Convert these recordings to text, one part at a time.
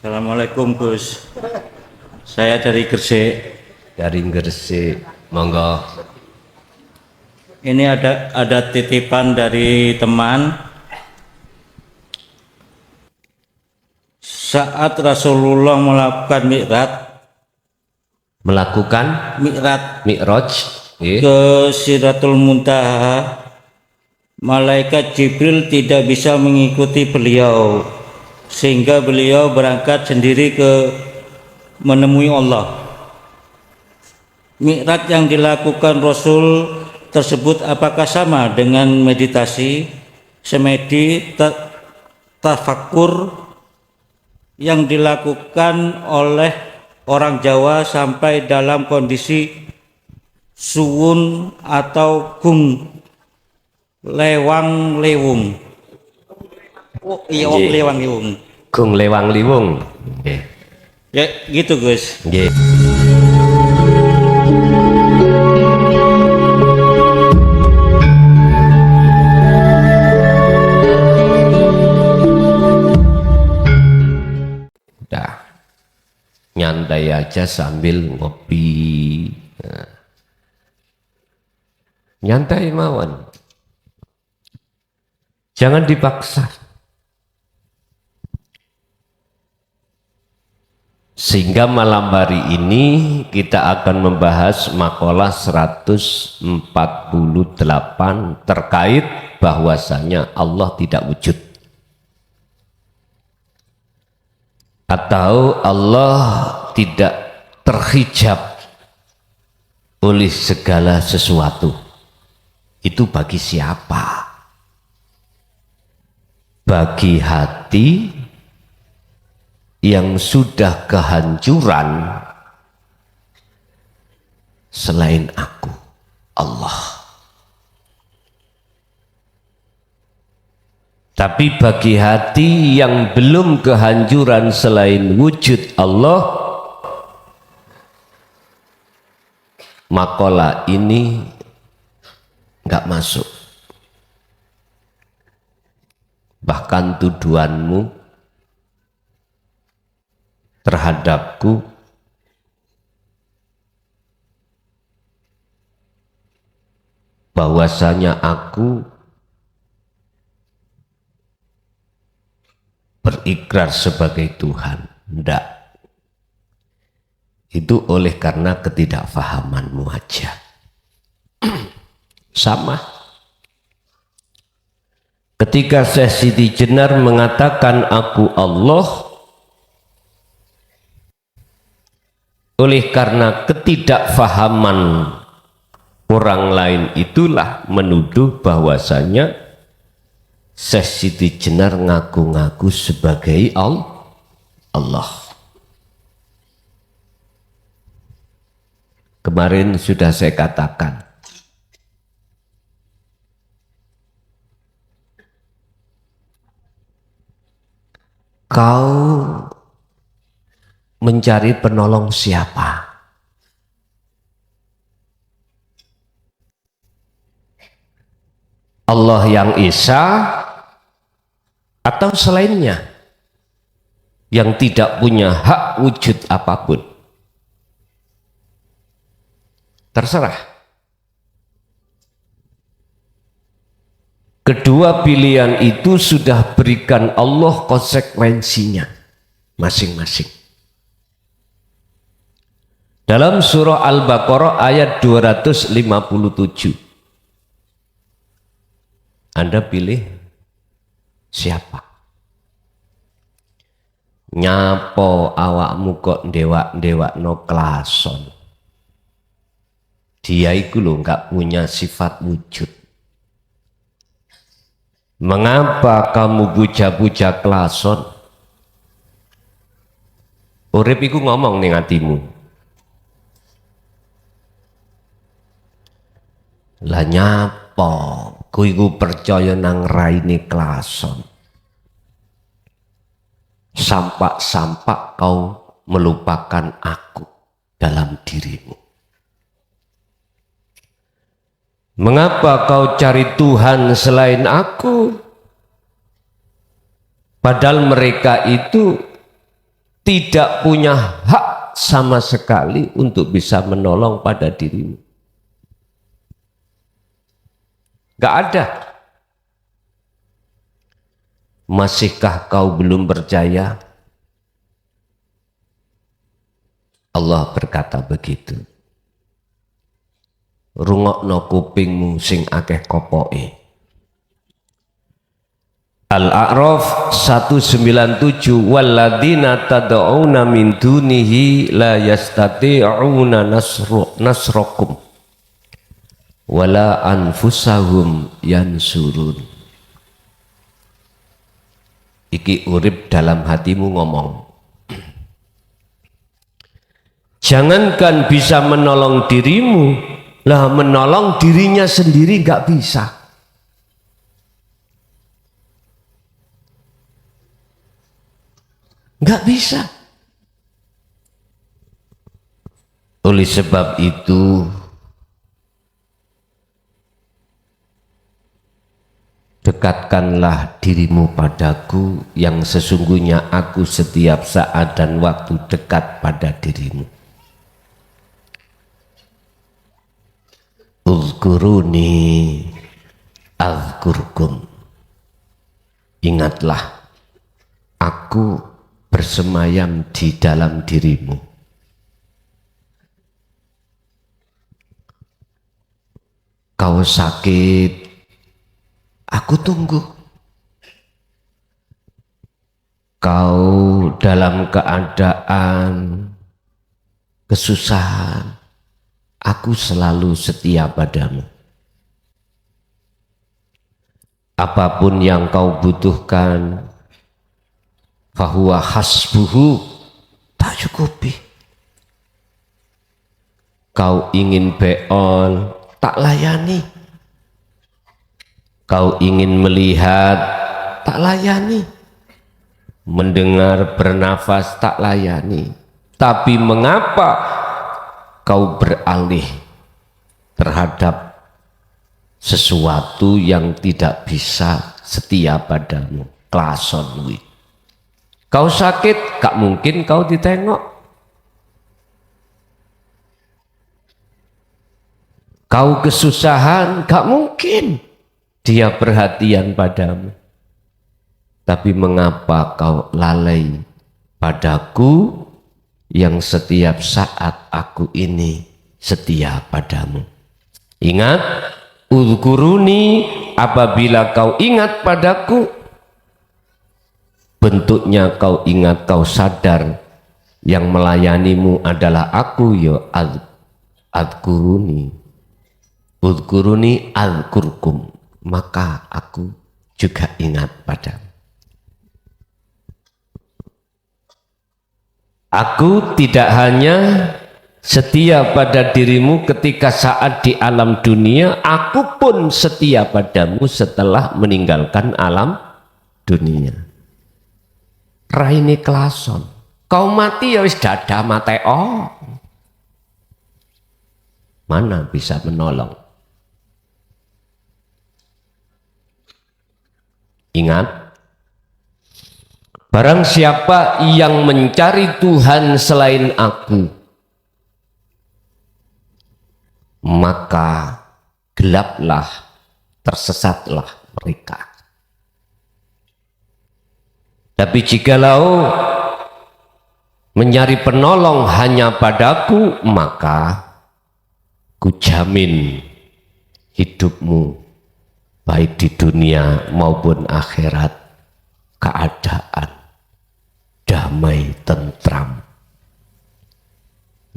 Assalamualaikum Gus. Saya dari Gresik. Dari Gresik, monggo. Ini ada titipan dari teman. Saat Rasulullah Melakukan Mi'raj ke Sidratul Muntaha, malaikat Jibril tidak bisa mengikuti beliau, sehingga beliau berangkat sendiri menemui Allah. Mi'raj yang dilakukan Rasul tersebut apakah sama dengan meditasi, semedi, tafakur yang dilakukan oleh orang Jawa sampai dalam kondisi suwun atau gung lewang lewung? Oh iya, lewang lewung. Gung lewang liwung. Nggih. Ya gitu Gus. Nggih. Udah. Nyantai aja sambil ngopi. Nah. Nyantai mawon. Jangan dipaksa. Sehingga malam hari ini kita akan membahas makalah 148 terkait bahwasanya Allah tidak wujud. Atau Allah tidak terhijab oleh segala sesuatu. Itu bagi siapa? Bagi hati yang sudah kehancuran selain aku, Allah. Tapi bagi hati yang belum kehancuran selain wujud Allah, makalah ini enggak masuk. Bahkan tuduhanmu terhadapku bahwasanya aku berikrar sebagai Tuhan, enggak. Itu oleh karena ketidakfahamanmu aja. Sama ketika Syekh Siti Jenar mengatakan aku Allah, oleh karena ketidakfahaman orang lain itulah menuduh bahwasanya Syekh Siti Jenar ngaku-ngaku sebagai Allah. Kemarin sudah saya katakan, kau mencari penolong siapa? Allah yang Esa atau selainnya yang tidak punya hak wujud apapun? Terserah. Kedua pilihan itu sudah berikan Allah konsekuensinya masing-masing. Dalam surah Al-Baqarah ayat 257. Anda pilih siapa? Nyapo awakmu kok ndewak no klason? Dia itu loh nggak punya sifat wujud. Mengapa kamu puja-puja klason? Urip iku ngomong ning atimu. Lah nyapa kowe iku percaya nang raine klason? Sampak-sampak kau melupakan aku dalam dirimu. Mengapa kau cari Tuhan selain aku? Padahal mereka itu tidak punya hak sama sekali untuk bisa menolong pada dirimu. Gak ada. Masihkah kau belum percaya? Allah berkata begitu. Rungokno kupingmu sing akeh kopoke. Al-A'raf 197 walladzina tad'una min dunihi la yastati'una nasrakum wala anfusahum yansurun. Iki urip dalam hatimu ngomong. Jangankan bisa menolong dirimu, lah menolong dirinya sendiri gak bisa. Nggak bisa. Oleh sebab itu, dekatkanlah dirimu padaku yang sesungguhnya aku setiap saat dan waktu dekat pada dirimu. Uzkuruni azkurkum. Ingatlah, aku bersemayam di dalam dirimu. Kau sakit, aku tunggu. Kau dalam keadaan kesusahan, aku selalu setia padamu. Apapun yang kau butuhkan, fahuwa hasbuhu, tak cukupi. Kau ingin beol, tak layani. Kau ingin melihat, tak layani. Mendengar, bernafas, tak layani. Tapi mengapa kau beralih terhadap sesuatu yang tidak bisa setia padamu? Klason wi. Kau sakit, gak mungkin kau ditengok. Kau kesusahan, gak mungkin dia perhatian padamu. Tapi mengapa kau lalai padaku yang setiap saat aku ini setia padamu? Ingat, uzkuruni, apabila kau ingat padaku, bentuknya kau ingat, kau sadar yang melayanimu adalah aku, ya adkuruni. Udkuruni adkurkum, maka aku juga ingat padamu. Aku tidak hanya setia pada dirimu ketika saat di alam dunia, aku pun setia padamu setelah meninggalkan alam dunia. Raine klason, kau mati ya wis dada mate mana bisa menolong? Ingat, barang siapa yang mencari Tuhan selain aku, maka gelaplah, tersesatlah mereka. Tapi jikalau mencari penolong hanya padaku, maka kujamin hidupmu baik di dunia maupun akhirat keadaan damai tentram.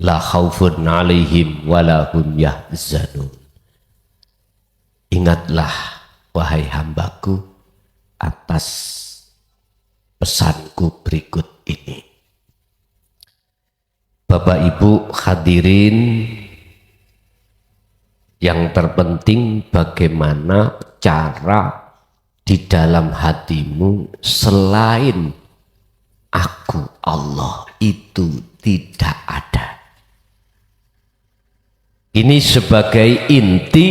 La khaufun alaihim walahum yahzanun. Ingatlah wahai hambaku atas pesanku berikut ini. Bapak Ibu hadirin, yang terpenting bagaimana cara di dalam hatimu selain aku Allah itu tidak ada. Ini sebagai inti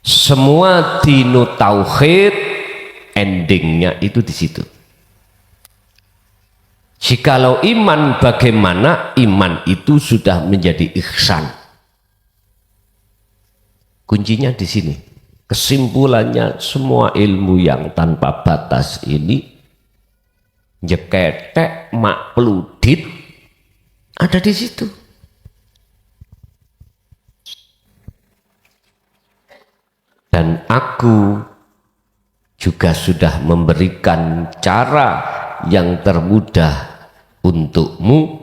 semua dinu tauhid, endingnya itu di situ. Jikalau iman, bagaimana iman itu sudah menjadi ihsan? Kuncinya di sini. Kesimpulannya semua ilmu yang tanpa batas ini jeketek makludit ada di situ. Dan aku juga sudah memberikan cara yang termudah untukmu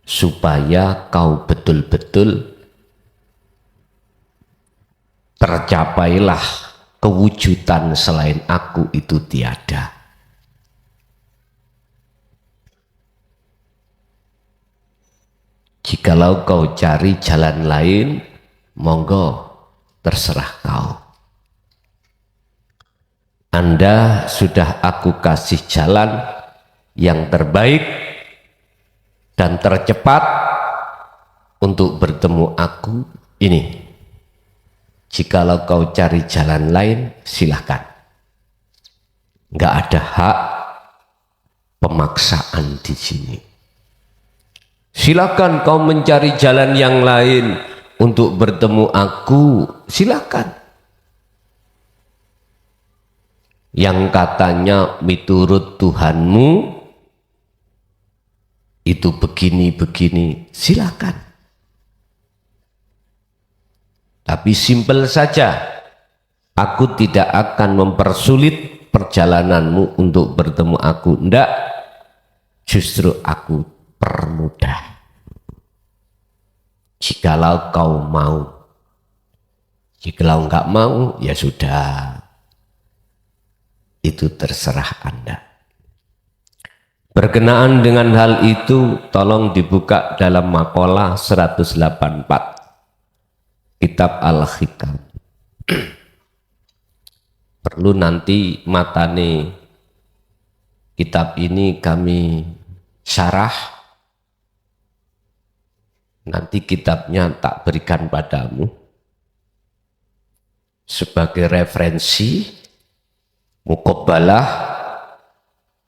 supaya kau betul-betul tercapailah kewujudan selain aku itu tiada. Jikalau kau cari jalan lain, monggo terserah kau. Anda sudah aku kasih jalan yang terbaik dan tercepat untuk bertemu aku ini. Jikalau kau cari jalan lain, silahkan. Nggak ada hak pemaksaan di sini. Silakan kau mencari jalan yang lain untuk bertemu aku, silakan. Yang katanya miturut Tuhanmu itu begini-begini, silakan. Tapi simpel saja, aku tidak akan mempersulit perjalananmu untuk bertemu aku. Enggak, justru aku permudah. Jikalau kau mau. Jikalau enggak mau, ya sudah. Itu terserah Anda. Berkenaan dengan hal itu, tolong dibuka dalam makalah 184. Kitab Al-Hikam. Perlu nanti matane kitab ini kami syarah. Nanti kitabnya tak berikan padamu sebagai referensi muqabbalah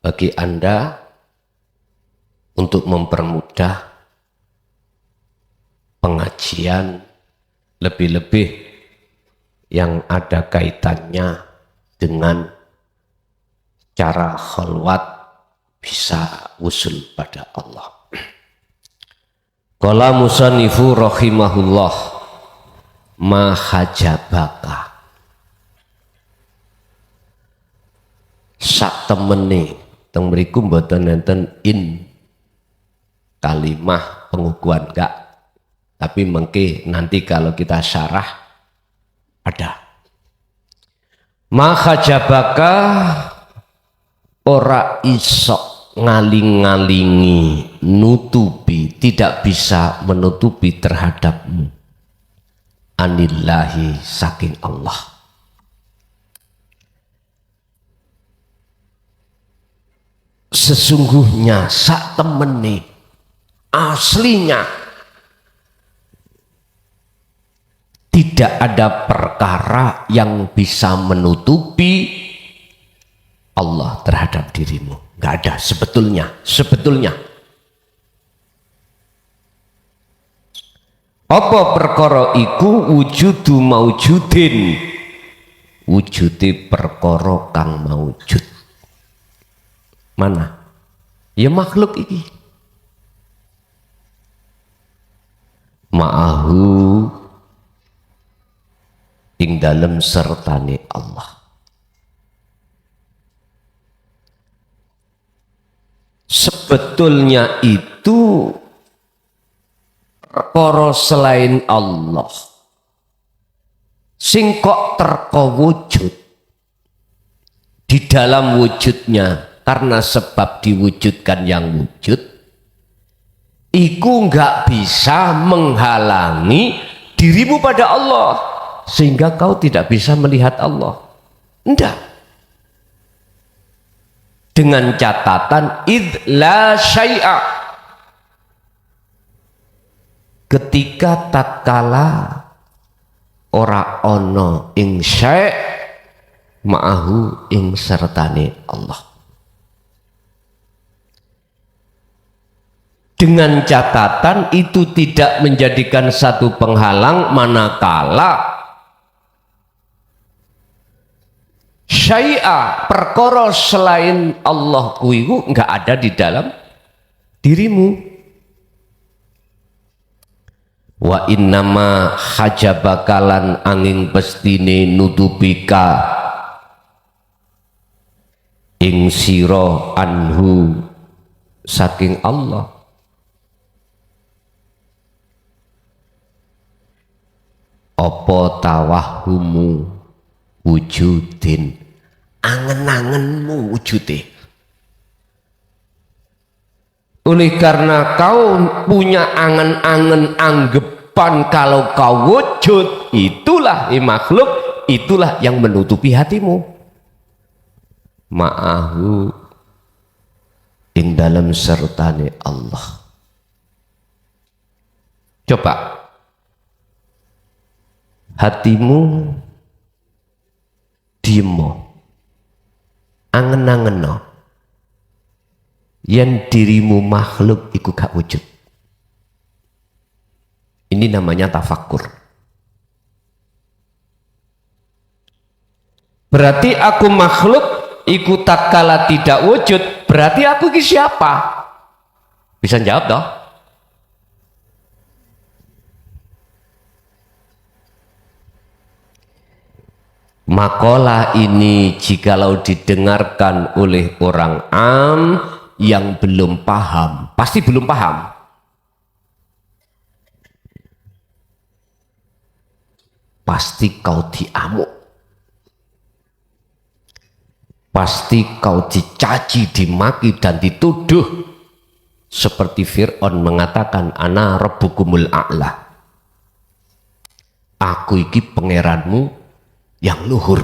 bagi Anda untuk mempermudah pengajian, lebih-lebih yang ada kaitannya dengan cara khalwat bisa usul pada Allah. Qala musannifu rahimahullah ma hajabaka. Sak temene teng mriku mboten enten in kalimah pengukuhan enggak. Tapi mengke nanti kalau kita syarah ada. Maka jabaka ora isok ngaling-ngalingi, nutupi, tidak bisa menutupi terhadapmu. Anillahi saking Allah. Sesungguhnya sak temene aslinya tidak ada perkara yang bisa menutupi Allah terhadap dirimu. Nggak ada sebetulnya. Apa perkara iku wujudu maujudin, wujudi perkara kang maujud. Mana? Ya makhluk iki. Ma'ahu ing dalem sertane Allah. Sebetulnya itu perkara selain Allah sing kok terko wujud di dalam wujudnya karena sebab diwujudkan yang wujud iku nggak bisa menghalangi dirimu pada Allah sehingga kau tidak bisa melihat Allah. Enggak. Dengan catatan id la syai'a, ketika tatkala ora ono ing syai' ma'ahu ing sertane Allah. dengan catatan itu tidak menjadikan satu penghalang manakala syai'a perkara selain Allah kuiku enggak ada di dalam dirimu. Wa innama hajabakalan angin pestine nutupika ing sira anhu saking Allah. Apa tawahumu wujudin, angen-angenmu wujude. Oleh karena kau punya angen-angen anggepan kalau kau wujud, itulah makhluk, itulah yang menutupi hatimu. Ma'ahu ing dalam sertane Allah. Coba hatimu diemo, angen-angeno yang dirimu makhluk iku gak wujud. Ini namanya tafakkur. Berarti aku makhluk iku tatkala tidak wujud, berarti aku ini siapa? Bisa jawab toh? Makalah ini jikalau didengarkan oleh orang am yang belum paham, pasti belum paham. Pasti kau diamuk. Pasti kau dicaci, dimaki dan dituduh. Seperti Fir'aun mengatakan, ana rabbukumul a'la. Aku iki pangeranmu yang luhur.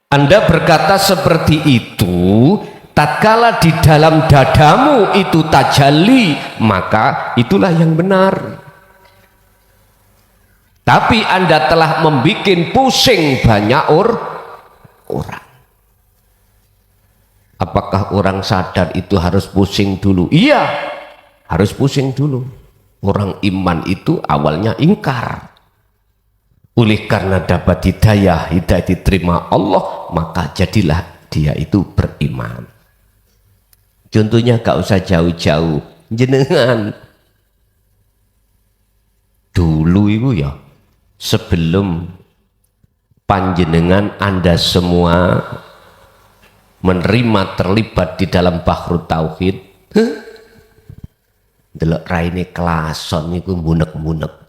Anda berkata seperti itu, tatkala di dalam dadamu itu tajalli, maka itulah yang benar. Tapi Anda telah membuat pusing banyak orang. Apakah orang sadar itu harus pusing dulu? Iya, harus pusing dulu. Orang iman itu awalnya ingkar. Oleh karena dapat hidayah diterima Allah, maka jadilah dia itu beriman. Contohnya gak usah jauh-jauh, jenengan dulu itu ya, sebelum panjenengan Anda semua menerima terlibat di dalam Bahrut Tauhid, delok raine klason niku munek-munek.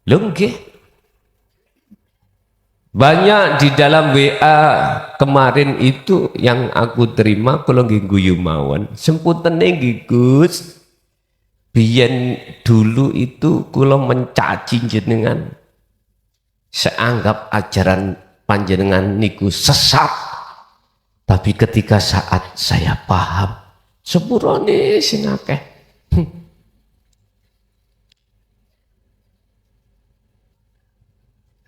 Lho nggih. Banyak di dalam WA kemarin itu yang aku terima kalau nggih guyu mawon. Semputene nggih Gus. Biyen dulu itu kula mencaci jenengan. Seanggap ajaran panjenengan niku sesat. Tapi ketika saat saya paham, sepurane sing akeh.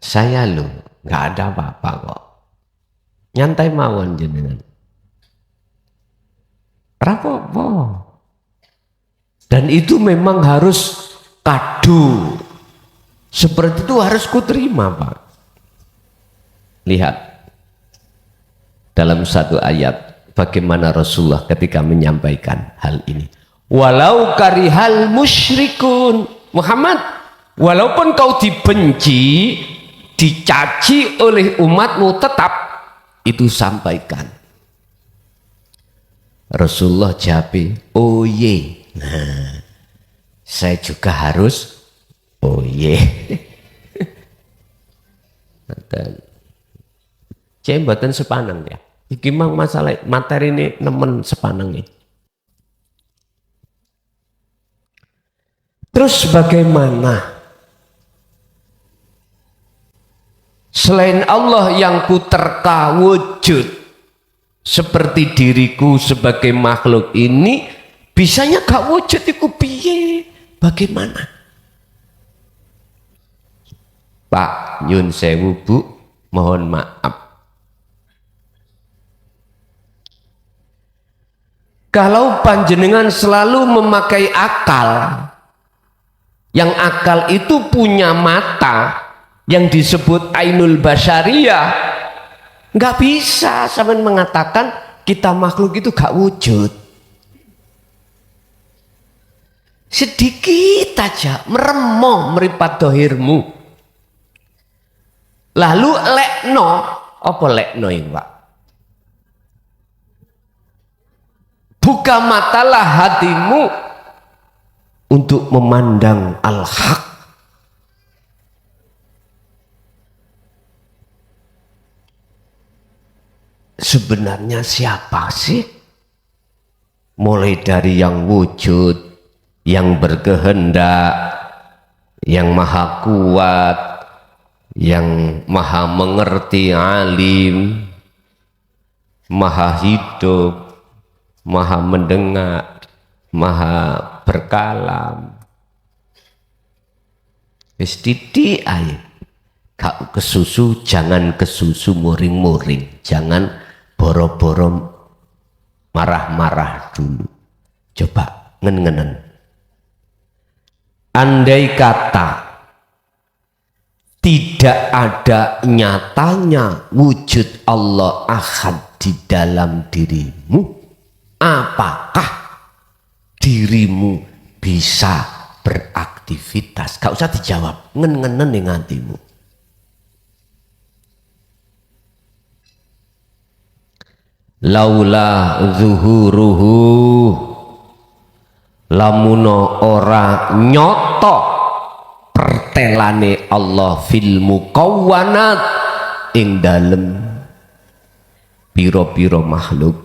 Saya loh, nggak ada apa-apa kok. Nyantai mawon jenengan. Rapopo. Dan itu memang harus kado. Seperti itu harus kuterima, Pak. Lihat. Dalam satu ayat, bagaimana Rasulullah ketika menyampaikan hal ini. Walau karihal musyrikun. Muhammad, walaupun kau dibenci, dicaci oleh umatmu, tetap itu sampaikan. Rasulullah jawab, oh ye, nah, saya juga harus oh ye. Cek mboten sepaneng ya. Iki mang masalah materi ini nemen sepaneng ini. Terus bagaimana? Selain Allah yang kuterka wujud seperti diriku sebagai makhluk ini, bisanya gak wujud iku piye? Bagaimana? Pak nyun sewu Bu, mohon maaf. Kalau panjenengan selalu memakai akal, yang akal itu punya mata yang disebut ainul basyariyah, nggak bisa sampean mengatakan kita makhluk itu gak wujud. Sedikit aja meremoh meripat dohirmu, lalu lekno apa lekno ini Pak? Buka matalah hatimu untuk memandang al-haq. Sebenarnya siapa sih? Mulai dari yang wujud, yang berkehendak, yang maha kuat, yang maha mengerti, alim, maha hidup, maha mendengar, maha berkalam. Wis titik ae. Gak kesusu, jangan kesusu muring-muring, jangan boro-boro marah-marah dulu. Coba ngen-ngenen. Andai kata tidak ada nyatanya wujud Allah ahad di dalam dirimu, apakah dirimu bisa beraktivitas? Gak usah dijawab, ngen-ngenen ning hatimu. Laula zuhuruhu, lamuno ora nyoto pertelane Allah fil mukawwanat ing dalem piro-piro makhluk,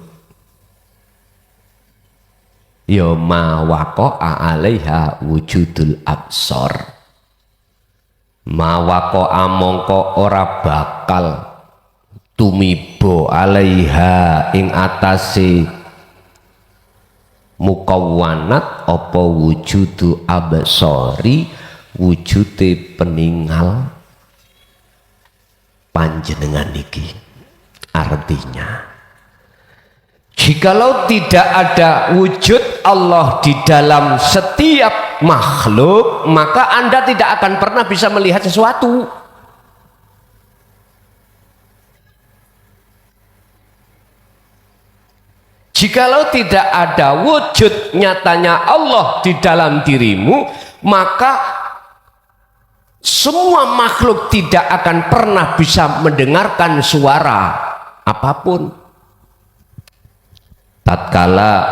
ya ma waqa'a alaiha wujudul absor, ma waqa'a mongko ora bakal tumibo alaiha ing atase mukawwanat apa wujudu absori, wujude peninggal panjenengan niki. Artinya jikalau tidak ada wujud Allah di dalam setiap makhluk, maka Anda tidak akan pernah bisa melihat sesuatu. Jikalau tidak ada wujud nyatanya Allah di dalam dirimu, maka semua makhluk tidak akan pernah bisa mendengarkan suara apapun. Tatkala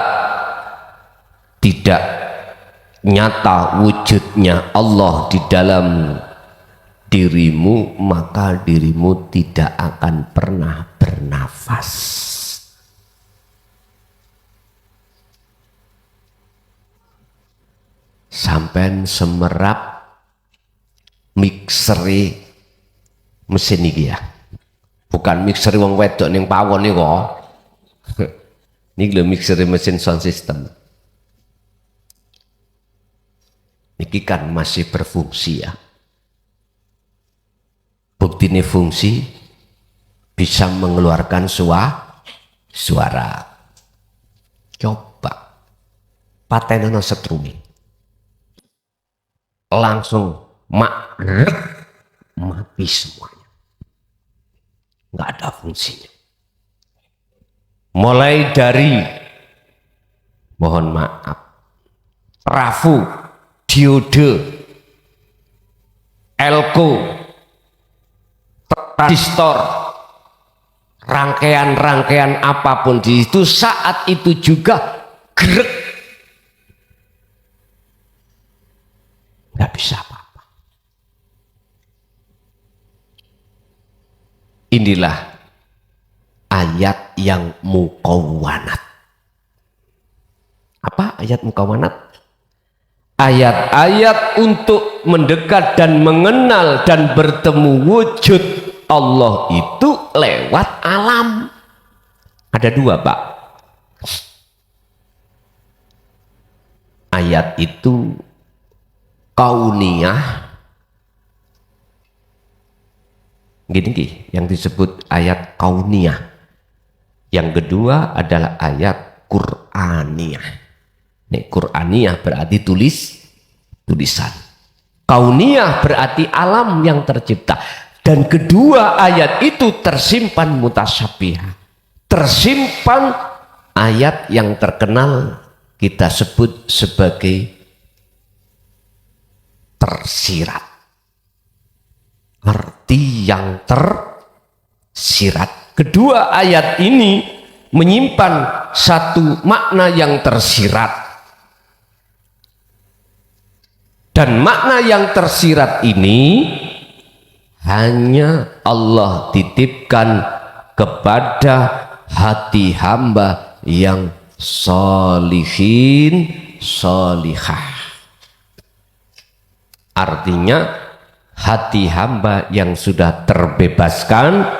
tidak nyata wujudnya Allah di dalam dirimu, maka dirimu tidak akan pernah bernafas. Sampai semerap mikseri mesin ini ya, bukan mikseri wong wedok ning pawon nih kok. Ini lho mikseri mesin sound system. Ini kan masih berfungsi ya. Bukti ini fungsi bisa mengeluarkan suara. Coba patenono setrumi. Langsung mati semuanya, nggak ada fungsinya. Mulai dari, mohon maaf, rafu, diode, elko, transistor, rangkaian-rangkaian apapun di itu saat itu juga gerak, nggak bisa apa-apa. Inilah ayat yang mukawwanat. Apa ayat mukawwanat? Ayat-ayat untuk mendekat dan mengenal dan bertemu wujud Allah itu lewat alam. Ada dua, Pak. Ayat itu kauniyah, gini yang disebut ayat kauniyah. Yang kedua adalah ayat Qur'aniyah. Nek Qur'aniyah berarti tulisan. Kauniyah berarti alam yang tercipta. Dan kedua ayat itu tersimpan mutasyabihah. Tersimpan ayat yang terkenal kita sebut sebagai tersirat. Arti yang tersirat. Kedua ayat ini menyimpan satu makna yang tersirat. Dan makna yang tersirat ini hanya Allah titipkan kepada hati hamba yang sholihin sholihah. Artinya hati hamba yang sudah terbebaskan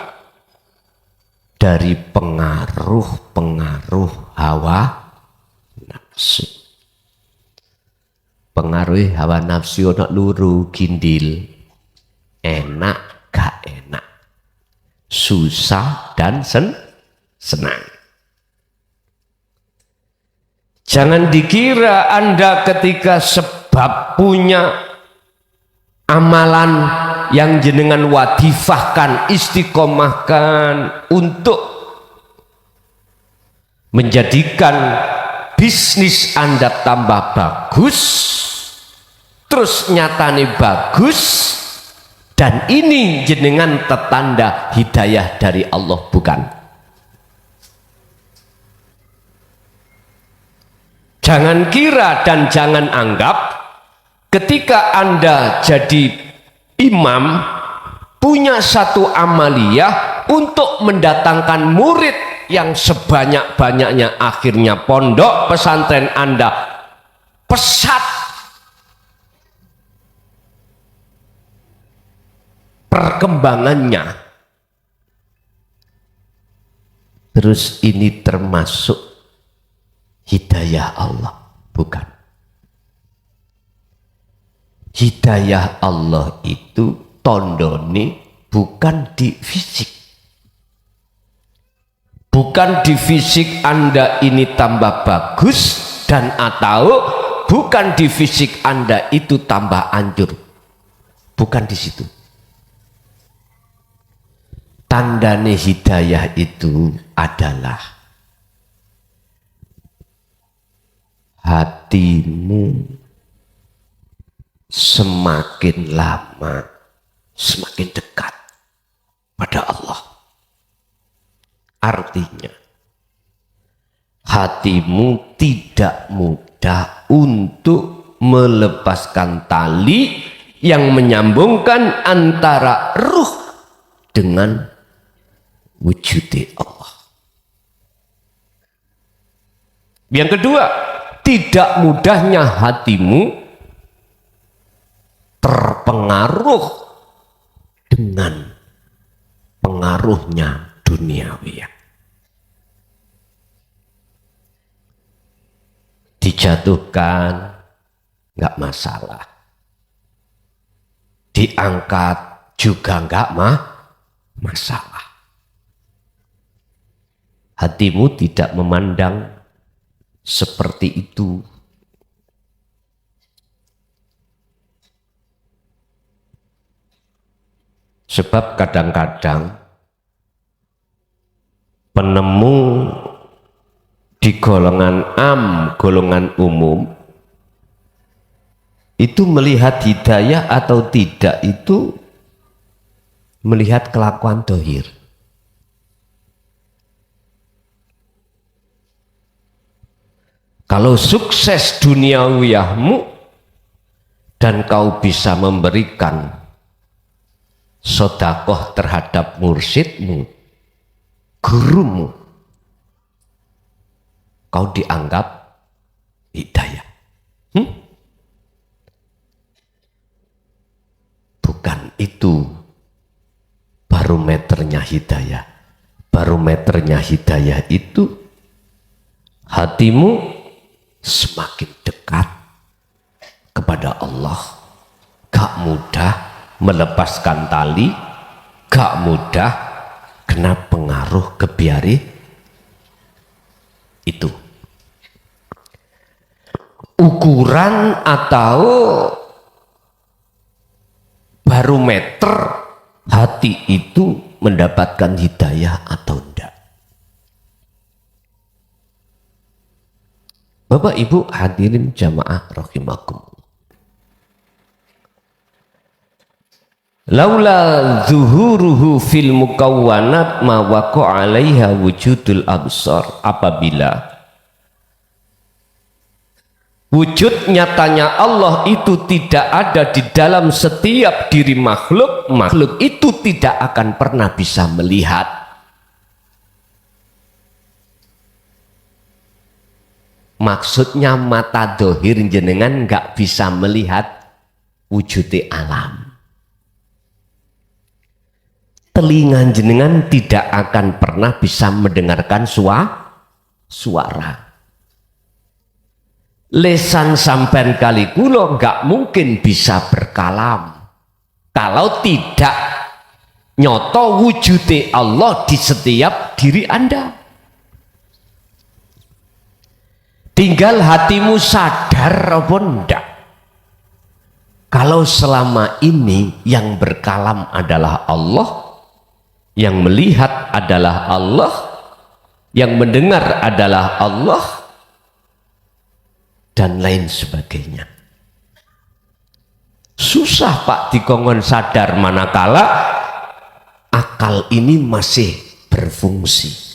dari pengaruh-pengaruh hawa nafsu. Pengaruh hawa nafsu ono luru gindil, enak gak enak, susah dan senang. Jangan dikira Anda ketika sebab punya amalan yang jenengan wadifahkan, istiqomahkan untuk menjadikan bisnis Anda tambah bagus, terus nyatane bagus, dan ini jenengan tetanda hidayah dari Allah, bukan. Jangan kira dan jangan anggap ketika Anda jadi imam punya satu amaliyah untuk mendatangkan murid yang sebanyak-banyaknya, akhirnya pondok pesantren Anda pesat perkembangannya. Terus ini termasuk hidayah Allah, bukan. Hidayah Allah itu tondone bukan di fisik. Bukan di fisik Anda ini tambah bagus dan atau bukan di fisik Anda itu tambah hancur. Bukan di situ. Tandane hidayah itu adalah hatimu semakin lama semakin dekat pada Allah. Artinya hatimu tidak mudah untuk melepaskan tali yang menyambungkan antara ruh dengan wujud Allah. Yang kedua, tidak mudahnya hatimu terpengaruh dengan pengaruhnya duniawi. Dijatuhkan nggak masalah, diangkat juga nggak masalah. Hatimu tidak memandang seperti itu. Sebab kadang-kadang penemu di golongan golongan umum itu melihat hidayah atau tidak itu melihat kelakuan dohir. Kalau sukses duniawiyahmu dan kau bisa memberikan sedekah terhadap mursyidmu, gurumu, kau dianggap hidayah. Bukan itu barometernya hidayah. Barometernya hidayah itu hatimu semakin dekat kepada Allah, gak mudah melepaskan tali, gak mudah kena pengaruh kebiari itu. ukuran atau barometer hati itu mendapatkan hidayah atau tidak. Bapak Ibu hadirin jamaah rahimakumullah. Laula zuhuruhu fil mukawwanat ma waqa 'alaiha wujudul absar. Apabila wujud nyatanya Allah itu tidak ada di dalam setiap diri makhluk, makhluk itu tidak akan pernah bisa melihat. Maksudnya mata dohir jenengan nggak bisa melihat wujud alam. Telinga jenengan tidak akan pernah bisa mendengarkan suara. Lesan sampean kali kula nggak mungkin bisa berkalam kalau tidak nyoto wujud Allah di setiap diri Anda. Tinggal hatimu sadar apa enggak kalau selama ini yang berkalam adalah Allah, yang melihat adalah Allah, yang mendengar adalah Allah, dan lain sebagainya. Susah Pak dikongkon sadar manakala akal ini masih berfungsi.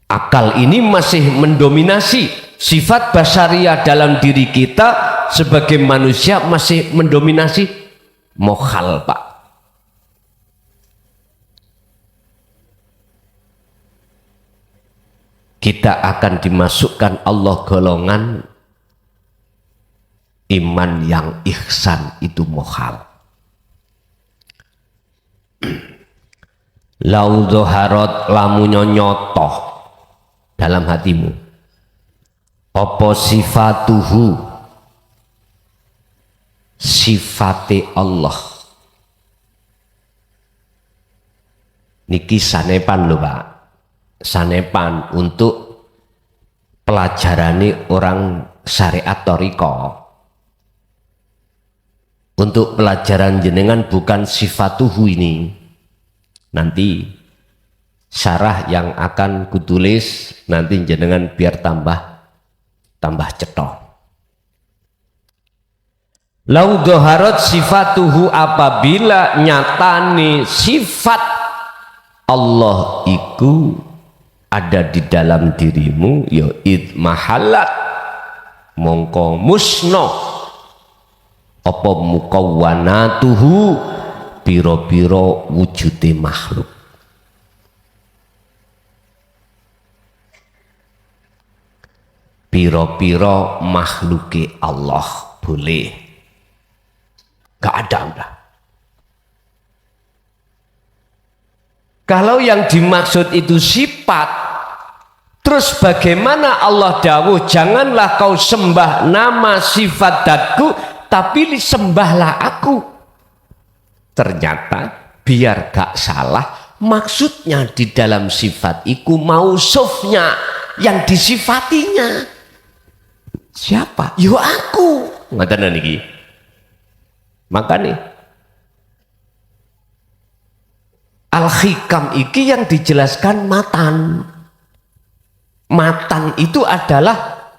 Akal ini masih mendominasi sifat basaria dalam diri kita sebagai manusia, masih mendominasi mokhal Pak. Kita akan dimasukkan Allah golongan iman yang ihsan itu mokhal. Lau dhoharot lamunyo nyotoh dalam hatimu apa sifatuhu sifate Allah niki sanepan lho Pak, sanepan untuk pelajarani orang syariat thariqah. Untuk pelajaran jenengan bukan sifatuhu ini, nanti syarah yang akan kutulis nanti jenengan biar tambah cetok. Lau dhoharot sifatuhu apabila nyatani sifat Allah iku ada di dalam dirimu, ya idmahalat mongko musno apa mukawwanatuhu piro-piro wujude makhluk. Piro-piro makhluki Allah boleh, gak ada udah. Kalau yang dimaksud itu sifat, terus bagaimana Allah dawuh janganlah kau sembah nama sifat datku, tapi sembahlah aku. Ternyata biar gak salah, maksudnya di dalam sifat iku mausufnya yang disifatinya. Siapa? Yo aku. Ngatakan niki. Makanya Al-Hikam iki yang dijelaskan matan. Matan itu adalah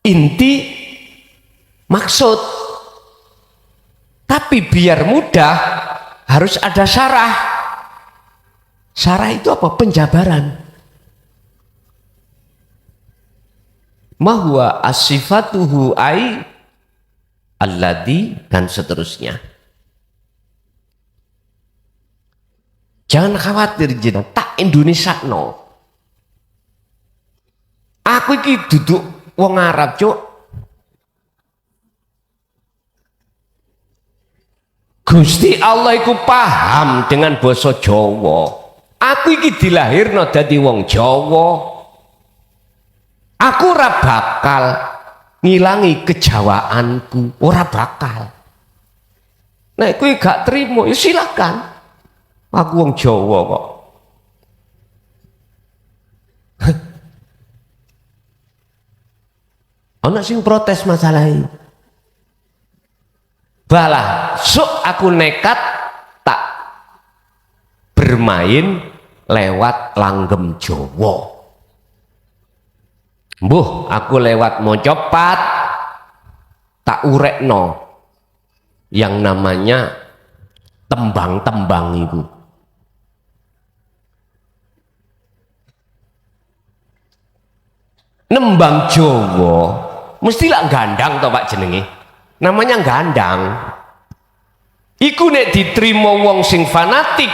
inti maksud. Tapi biar mudah harus ada syarah. Syarah itu apa? Penjabaran. Mahwa as-sifatuhu ai alladhi dan seterusnya. Jangan khawatir jenengan tak Indonesia no. Aku iki duduk wong Arab cuk. Gusti Allah iku paham dengan basa Jawa. Aku iki dilahirno dadi wong Jawa. Aku ora bakal ngilangi kejawaanku, ora bakal. Nah, kowe gak terima, ya silakan. Aku wong Jawa kok. Ana sing protes masalah ini. Balah, sok aku nekat tak bermain lewat langgem Jawa. Mbuh, aku lewat Mojopat tak urekno yang namanya tembang-tembang itu. Nembang Jawa mestilah gandang toh Pak jenenge. Namanya gandang. Iku nek diterima wong sing fanatik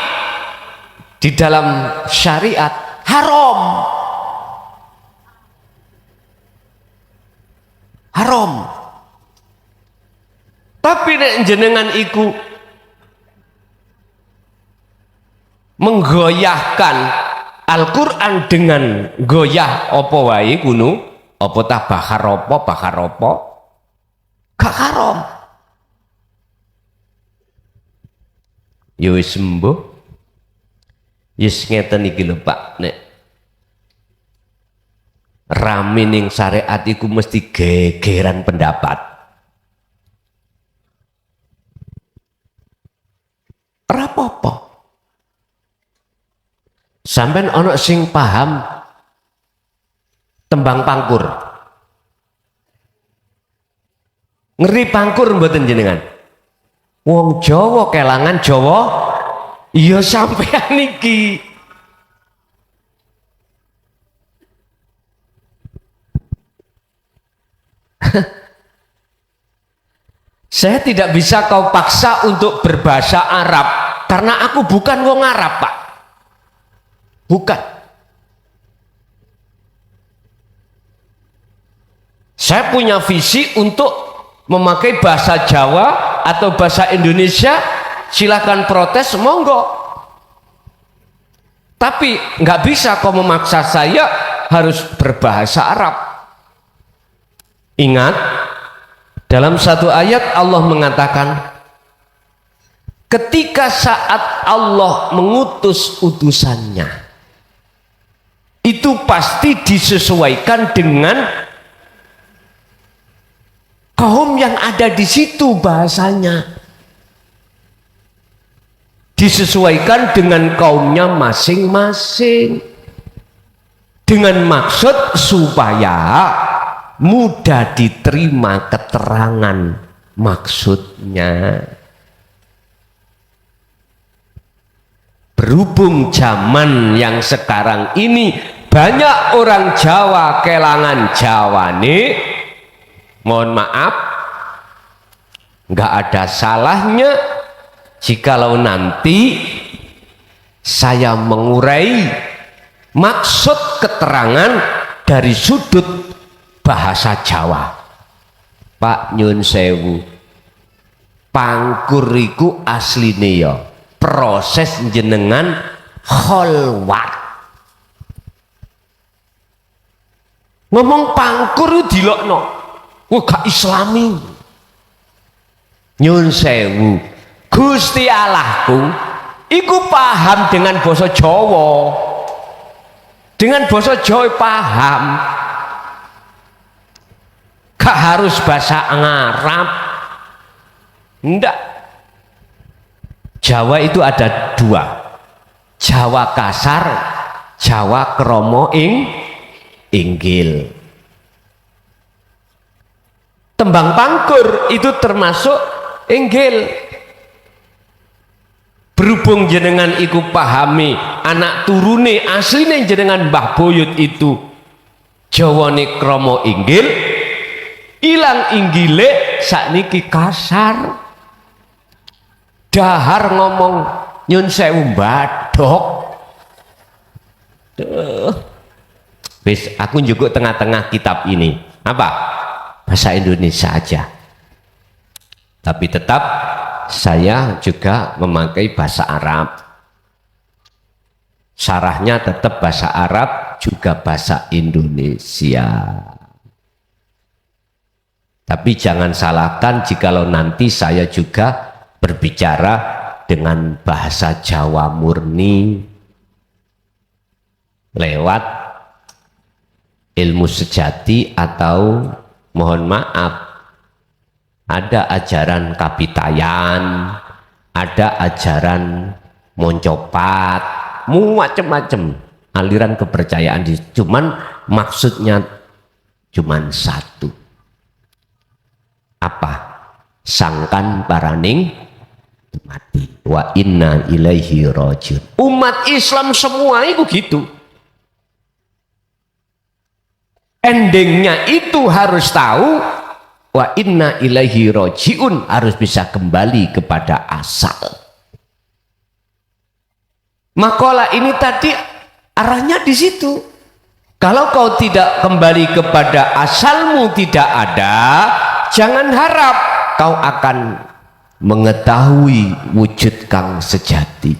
di dalam syariat haram. Haram. Tapi nek jenengan iku menggoyahkan Al-Quran dengan goyah apa wae kuno, apa tah bakar apa, gak haram. Ya wis sembuh. Yes ngeten iki lho Pak, nek rame ning syariat iku mesti gegeran pendapat. Ora apa-apa. Sampai ono sing paham tembang pangkur. Ngeri pangkur mboten jenengan? Wong Jawa kelangan Jawa, iya sampean iki. Saya tidak bisa kau paksa untuk berbahasa Arab karena aku bukan wong Arab, Pak. Bukan. Saya punya visi untuk memakai bahasa Jawa atau bahasa Indonesia, silakan protes, monggo. Tapi nggak bisa kau memaksa saya harus berbahasa Arab. Ingat, dalam satu ayat Allah mengatakan, ketika saat Allah mengutus utusannya, itu pasti disesuaikan dengan kaum yang ada di situ bahasanya. Disesuaikan dengan kaumnya masing-masing. Dengan maksud supaya mudah diterima keterangan maksudnya. Berhubung zaman yang sekarang ini banyak orang Jawa kelangan Jawane, mohon maaf, nggak ada salahnya jikalau nanti saya mengurai maksud keterangan dari sudut bahasa Jawa. Pak nyun sewu, pangkur iku asline ya proses jenengan kholwat. Ngomong pangkur dilokno, wah gak islami. Nyun sewu, Gusti Allahku iku paham dengan basa Jawa. Dengan basa Jawa paham. Gak harus bahasa Arab. Ndak. Jawa itu ada dua, Jawa kasar, Jawa kromo inggil. Tembang pangkur itu termasuk inggil. Berhubung jenengan iku pahami anak turune asline jenengan Mbah Boyut itu Jawane kromo inggil, ilang inggile sakniki kasar. Dahar ngomong nyun sewu mbadok. Wis aku juga tengah-tengah kitab ini. Apa? Bahasa Indonesia aja. Tapi tetap saya juga memakai bahasa Arab. Syarahnya tetap bahasa Arab juga bahasa Indonesia. Tapi jangan salahkan jikalau nanti saya juga berbicara dengan bahasa Jawa murni lewat ilmu sejati atau mohon maaf, ada ajaran kapitayan, ada ajaran moncopat, macam-macam aliran kepercayaan. Cuman maksudnya cuman satu. Apa? Sangkan paraning mati. Wa inna ilaihi rajiun. Umat Islam semua itu gitu. Endingnya itu harus tahu wa inna ilaihi rajiun, harus bisa kembali kepada asal. Makalah ini tadi arahnya di situ. Kalau kau tidak kembali kepada asalmu, tidak ada, jangan harap kau akan mengetahui wujud kang sejati.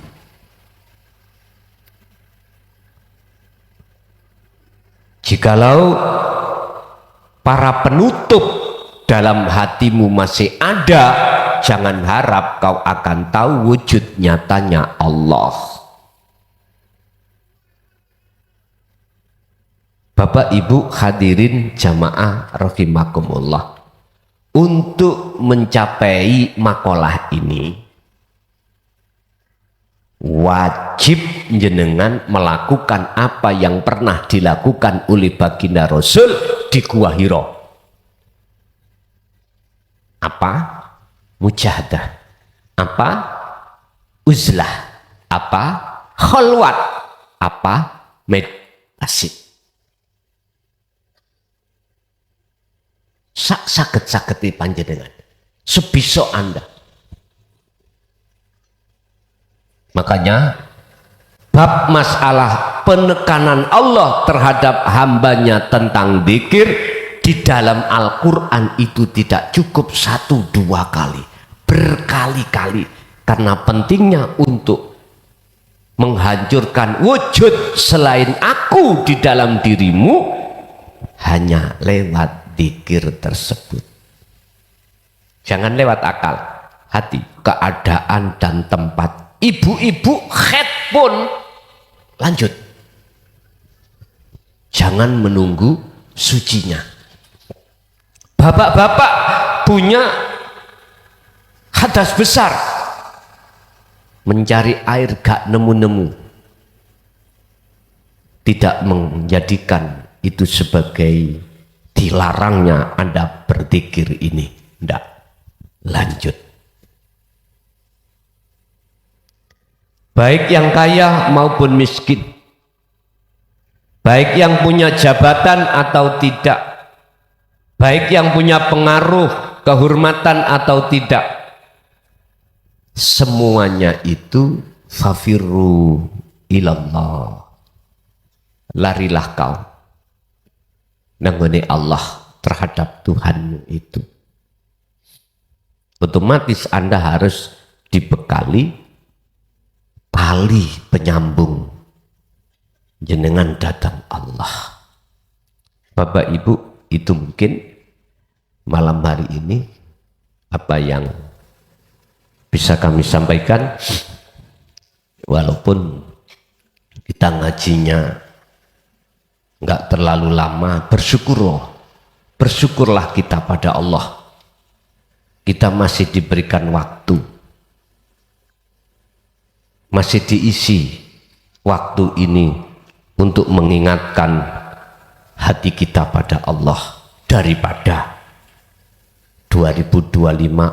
Jikalau para penutup dalam hatimu masih ada, jangan harap kau akan tahu wujud nyatanya Allah. Bapak Ibu hadirin jamaah rahimakumullah, untuk mencapai makalah ini wajib jenengan melakukan apa yang pernah dilakukan oleh baginda Rasul di Gua Hira. Apa? Mujahadah. Apa? Uzlah. Apa? Khalwat. Apa? Meditasi. Sakit-sakit panjenengan sebisa Anda. Makanya bab masalah penekanan Allah terhadap hambanya tentang dzikir di dalam Al-Quran itu tidak cukup 1-2 kali, berkali-kali, karena pentingnya untuk menghancurkan wujud selain aku di dalam dirimu hanya lewat dzikir tersebut. Jangan lewat akal, hati, keadaan dan tempat. Ibu-ibu head pun lanjut. Jangan menunggu sucinya. Bapak-bapak punya hadas besar, mencari air gak nemu-nemu, tidak menjadikan itu sebagai dilarangnya Anda berzikir ini. Tidak, lanjut. Baik yang kaya maupun miskin, baik yang punya jabatan atau tidak, baik yang punya pengaruh, kehormatan atau tidak, semuanya itu fafirru ilallah, larilah kau nanggone Allah terhadap Tuhanmu itu. Otomatis Anda harus dibekali tali penyambung jenengan datang Allah. Bapak Ibu, itu mungkin malam hari ini apa yang bisa kami sampaikan, walaupun kita ngajinya nggak terlalu lama. Bersyukurlah kita pada Allah, kita masih diberikan waktu, masih diisi waktu ini untuk mengingatkan hati kita pada Allah, daripada 2025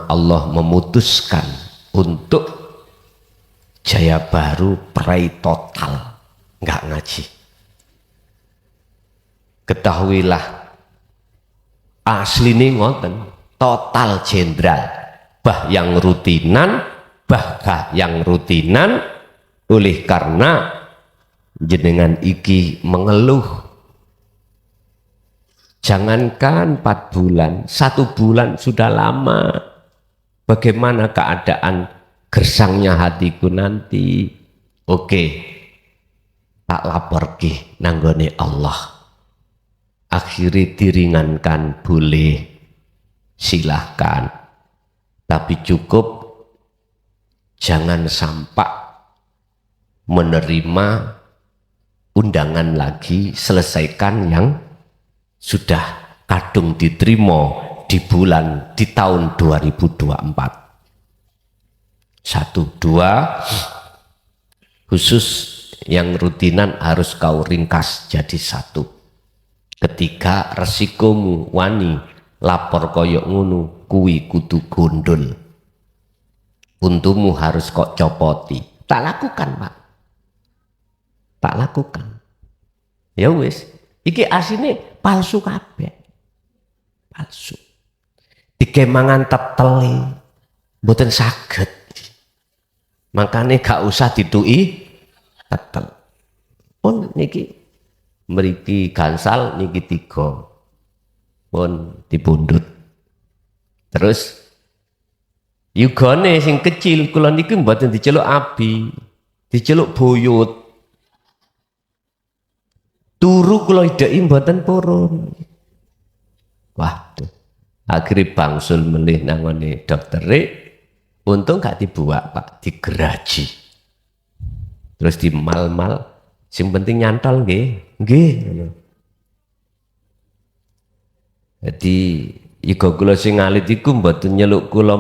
Allah memutuskan untuk Jaya Baru perai total nggak ngaji. Ketahuilah asli ini ngoten, total jenderal, bah yang rutinan, bah yang rutinan. Oleh karena jenengan iki mengeluh, jangankan 4 bulan, 1 bulan sudah lama. Bagaimana keadaan gersangnya hatiku nanti? Oke, tak lapor ki nanggone Allah. Akhirnya diringankan, boleh, silahkan, tapi cukup jangan sampai menerima undangan lagi, selesaikan yang sudah kadung diterima di tahun 2024. 1, 2 khusus yang rutinan harus kau ringkas jadi 1. Ketiga, resikomu wani lapor koyok ngunu kuwi kudu gondol. Untumu harus kok copoti. Tak lakukan, Pak. Tak lakukan. Ya wis, iki asine palsu kabeh. Palsu. Dikemangan teteli mboten saged. Makane gak usah dituki tetel. Pun niki mriki gansal niki 3. Pun dipundhut. Terus yugane sing kecil kula niki mboten diceluk abi, diceluk boyot. Turu kula ideki mboten purun. Waduh. Akhirnya bangsul melih nangone doktere, untung gak dibuat Pak, digeraji. Terus dimal-mal, sing penting nyantol nggih. Nggih. Jadi iku kula sing alit iku mboten nyeluk kula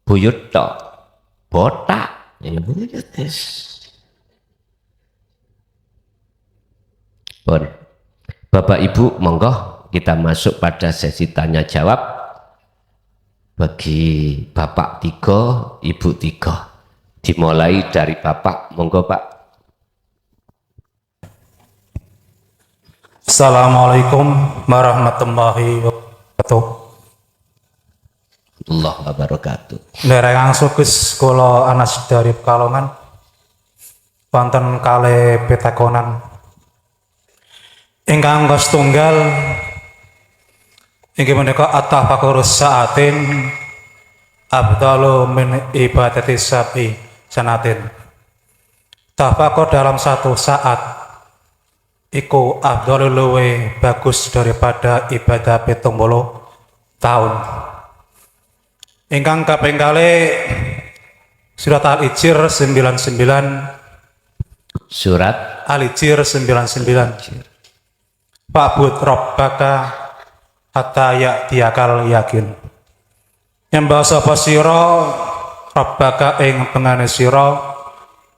buyut tok. Botak. Ya buyut wis. Pun. Bapak Ibu monggo kita masuk pada sesi tanya jawab bagi Bapak 3, Ibu 3. Dimulai dari Bapak, monggo Pak. Assalamualaikum warahmatullahi wabarakatuh. Allah wabarakatuh. Ndereng sukus kula Anas dari Pekalongan. Wonten kalih pitakonan. Ingkang setunggal inggih menika at-tafakkur sa'atin abdalu min ibadati sabi sanatin. Tafakur dalam 1 saat iku abdalu luwe bagus daripada ibadah 70 tahun. Ingkang kaping kalih surat Al-Hijr 99. Surat Al-Hijr 99. Fa'bud rabbaka hatta ya'tiyakal yakin. Nyembah sapa sira rabbaka ing pengane sira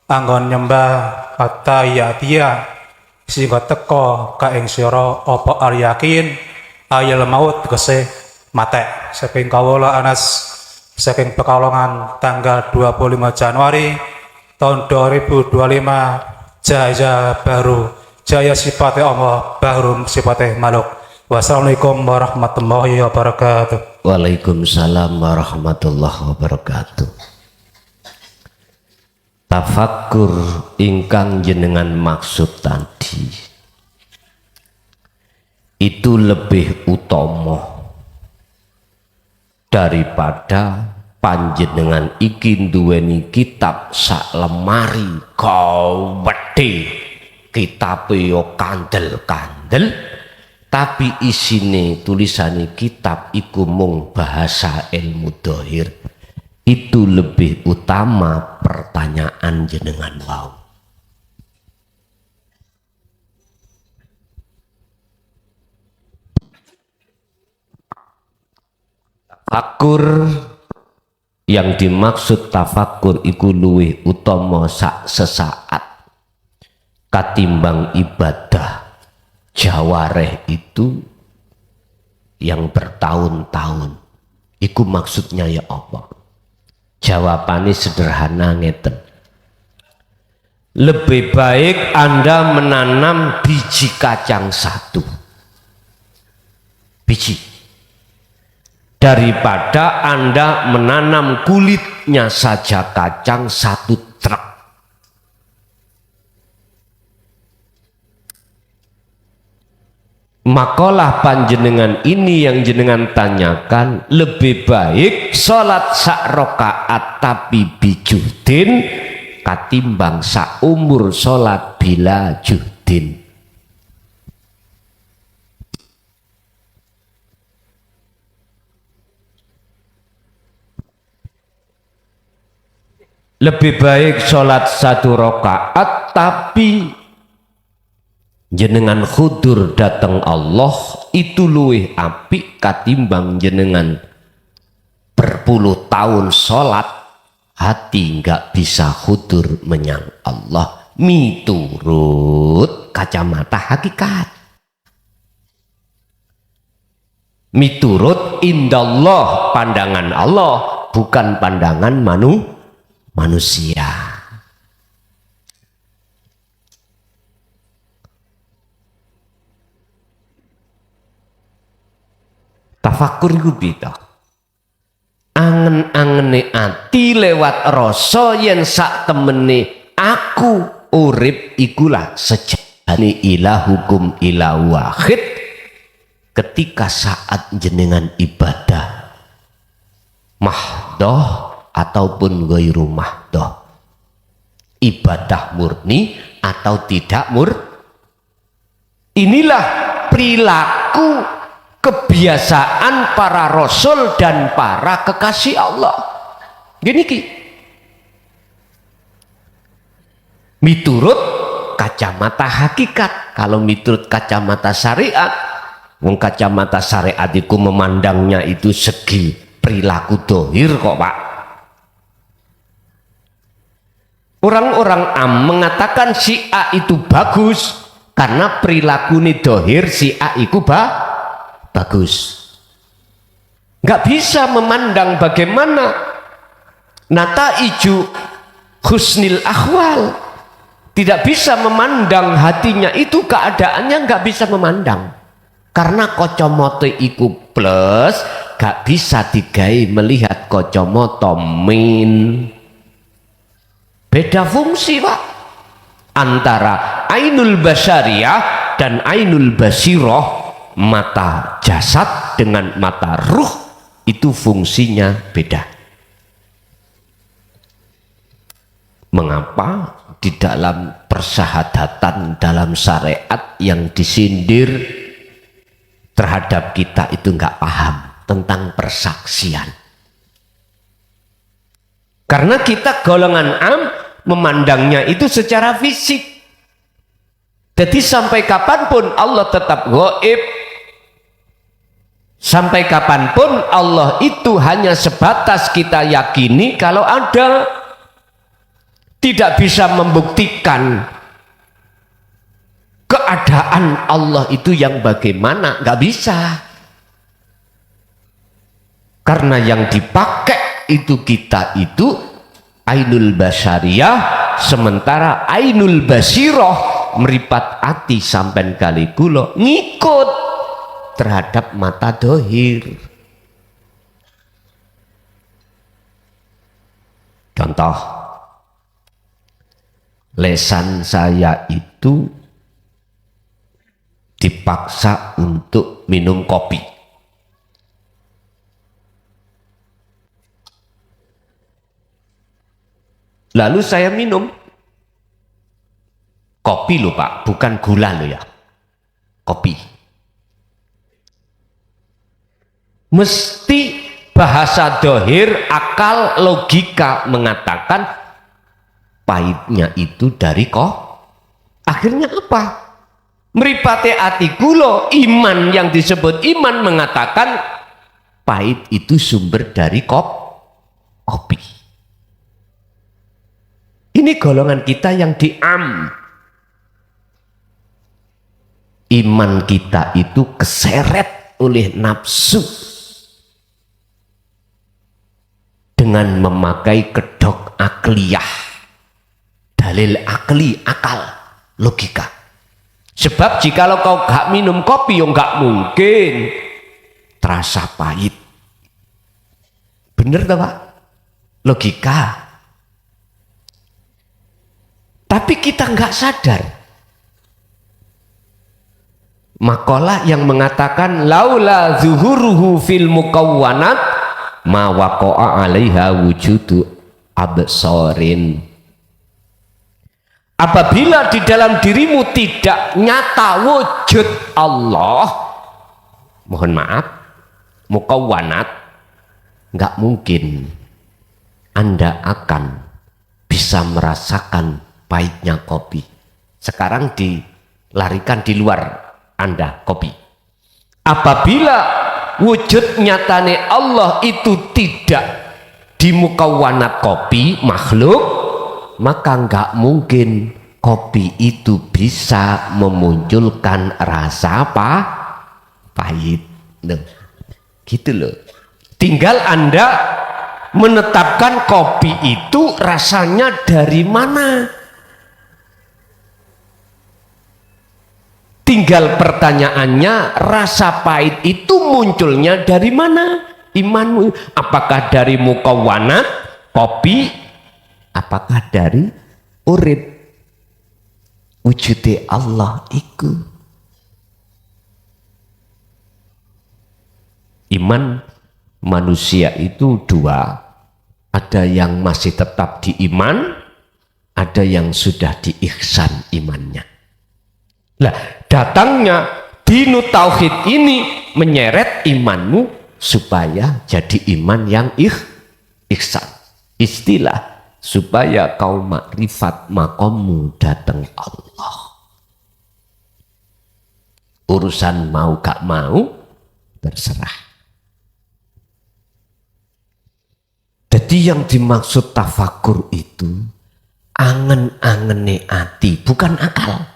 anggon nyembah hatta ya'tiya sehingga teka ka ing sira apa al yakin ayal maut tegese mate. Saking kawula Anas saking Pekalongan tanggal 25 Januari tahun 2025 jaya baru jaya sifatnya Allah baru sifatnya makhluk. Wassalamualaikum warahmatullahi wabarakatuh. Waalaikumsalam warahmatullahi wabarakatuh. Tafakkur ingkang jenengan maksud tadi itu lebih utama daripada panjenengan iki duweni kitab sak lemari gawedhe, kitabe yo kandel-kandel tapi isine tulisane kitab iku mung bahasa ilmu dohir. Itu lebih utama pertanyaan jenengan wau. Tafakur yang dimaksud tafakur iku luwih utama sak sesaat katimbang ibadah jawareh itu yang bertahun-tahun. Iku maksudnya ya apa? Jawabannya sederhana ngeten. Lebih baik Anda menanam biji kacang 1 biji daripada Anda menanam kulitnya saja kacang 1 truk. Makalah panjenengan ini yang jenengan tanyakan, lebih baik sholat sak rokaat tapi bijudin katimbang sak umur sholat bila judin. Lebih baik sholat 1 rokaat tapi jenengan khudur dateng Allah itu luwih apik katimbang jenengan berpuluh tahun sholat hati nggak bisa khudur menyang Allah miturut kacamata hakikat, miturut indallah pandangan Allah bukan pandangan manusia. Tafakur iku beda. Angen-angene ati lewat rasa yen sak temene aku urip ikulah sejane ilahukum ilah wahid. Ketika saat jenengan ibadah mahdoh ataupun ghairu mahdoh, ibadah murni atau tidak inilah perilaku kebiasaan para rasul dan para kekasih Allah. Gini ki miturut kacamata hakikat. Kalau miturut kacamata syariat, wong kacamata syariat itu memandangnya itu segi perilaku dohir kok Pak. Orang-orang am mengatakan si A itu bagus karena perilaku ni dohir si A itu bagus. Nggak bisa memandang bagaimana nataiju husnil akhwal, tidak bisa memandang hatinya itu keadaannya nggak bisa memandang karena kacamata iku plus nggak bisa digawe melihat kacamata min. Beda fungsi Pak antara ainul basyariyah dan ainul basirah. Mata jasad dengan mata ruh itu fungsinya beda. Mengapa di dalam persahadatan dalam syariat yang disindir terhadap kita itu nggak paham tentang persaksian? Karena kita golongan am memandangnya itu secara fisik. Jadi sampai kapanpun Allah tetap gaib. Sampai kapanpun Allah itu hanya sebatas kita yakini kalau ada, tidak bisa membuktikan keadaan Allah itu yang bagaimana, nggak bisa. Karena yang dipakai itu kita itu ainul basyariyah, sementara ainul basirah meripat ati sampai kali kula ngikut terhadap mata dohir. Contoh, lesan saya itu dipaksa untuk minum kopi. Lalu saya minum kopi loh Pak, bukan gula loh ya, kopi. Mesti bahasa dohir, akal, logika mengatakan pahitnya itu dari kok. Akhirnya apa? Meripate ati kula, iman yang disebut iman mengatakan pahit itu sumber dari kopi. Ini golongan kita yang diam. Iman kita itu keseret oleh nafsu dengan memakai kedok akliyah, dalil akli, akal, logika. Sebab jikalau kau gak minum kopi, ya gak mungkin terasa pahit. Bener tak Pak? Logika. Tapi kita nggak sadar. Makalah yang mengatakan laula zuhuruhu fil mukawwanat ma waqa'a 'alaiha wujudu absarin. Apabila di dalam dirimu tidak nyata wujud Allah, mohon maaf, mukawwanat, nggak mungkin Anda akan bisa merasakan pahitnya kopi. Sekarang di larikan di luar Anda kopi. Apabila wujud nyatane Allah itu tidak di mukawanat kopi makhluk, maka nggak mungkin kopi itu bisa memunculkan rasa pahit. Loh, gitu loh. Tinggal Anda menetapkan kopi itu rasanya dari mana. Tinggal pertanyaannya, rasa pahit itu munculnya dari mana? Imanmu, apakah dari mukawanat kopi, apakah dari urip wujude Allah iku? Iman manusia itu dua, ada yang masih tetap di iman, ada yang sudah di ihsan imannya. Lah, datangnya dinu tauhid ini menyeret imanmu supaya jadi iman yang ihsan. Istilah supaya kau makrifat makommu datang Allah. Urusan mau gak mau terserah. Jadi yang dimaksud tafakur itu angen-angene ati, bukan akal.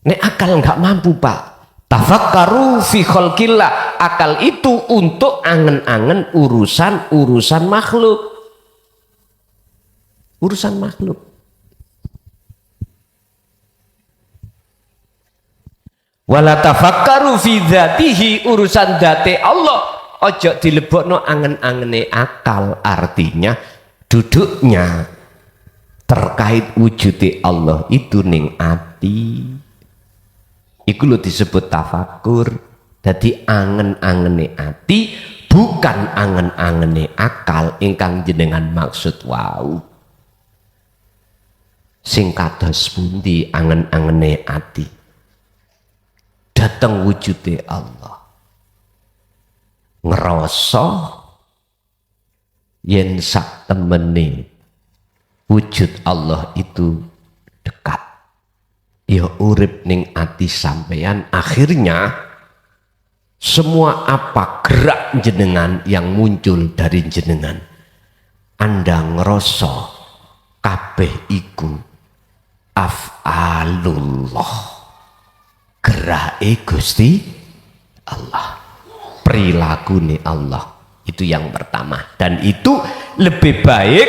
Nek akal nggak mampu Pak. Tafakkaru fi khalqillah. Akal itu untuk angen-angen urusan makhluk. Urusan makhluk. Wala tafakkaru fi dzatihi, urusan dzate Allah. Ojo dilebokno angen-angene akal, artinya duduknya terkait wujude Allah itu ning ati. Iku lho disebut tafakur. Jadi angen-angene ati, bukan angen-angene akal ingkang jenengan maksud wau. Sing kados pundi angen-angene ati? Dateng wujude Allah. Ngerasa yen sak temene wujud Allah itu dekat. Ya urip ning ati sampeyan, akhirnya semua apa gerak jenengan yang muncul dari jenengan, Anda ngerasa kabeh iku af'alullah, gerake Gusti Allah, perilakune Allah. Itu yang pertama, dan itu lebih baik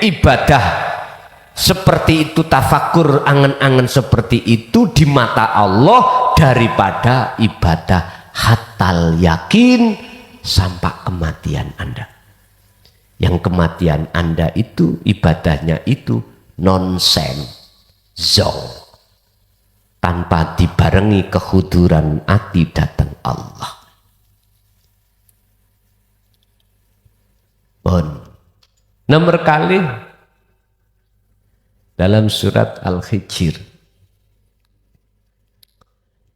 ibadah seperti itu, tafakur angen-angen seperti itu di mata Allah daripada ibadah hatal yakin sampai kematian Anda. Yang kematian Anda itu ibadahnya itu nonsen, zong, tanpa dibarengi kehuduran hati datang Allah. Nomor kali dalam surat Al-Hijr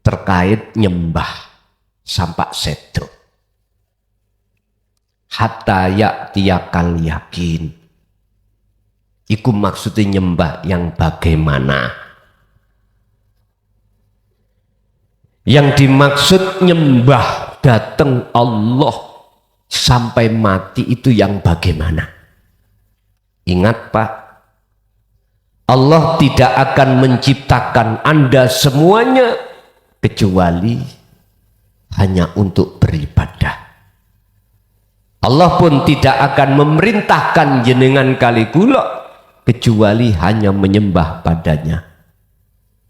terkait nyembah sampak sedo. Hatta ya'tiyakal yakin. Iku maksudnya nyembah yang bagaimana? Yang dimaksud nyembah datang Allah sampai mati itu yang bagaimana? Ingat Pak, Allah tidak akan menciptakan Anda semuanya kecuali hanya untuk beribadah. Allah pun tidak akan memerintahkan jenengan kali kula kecuali hanya menyembah padanya.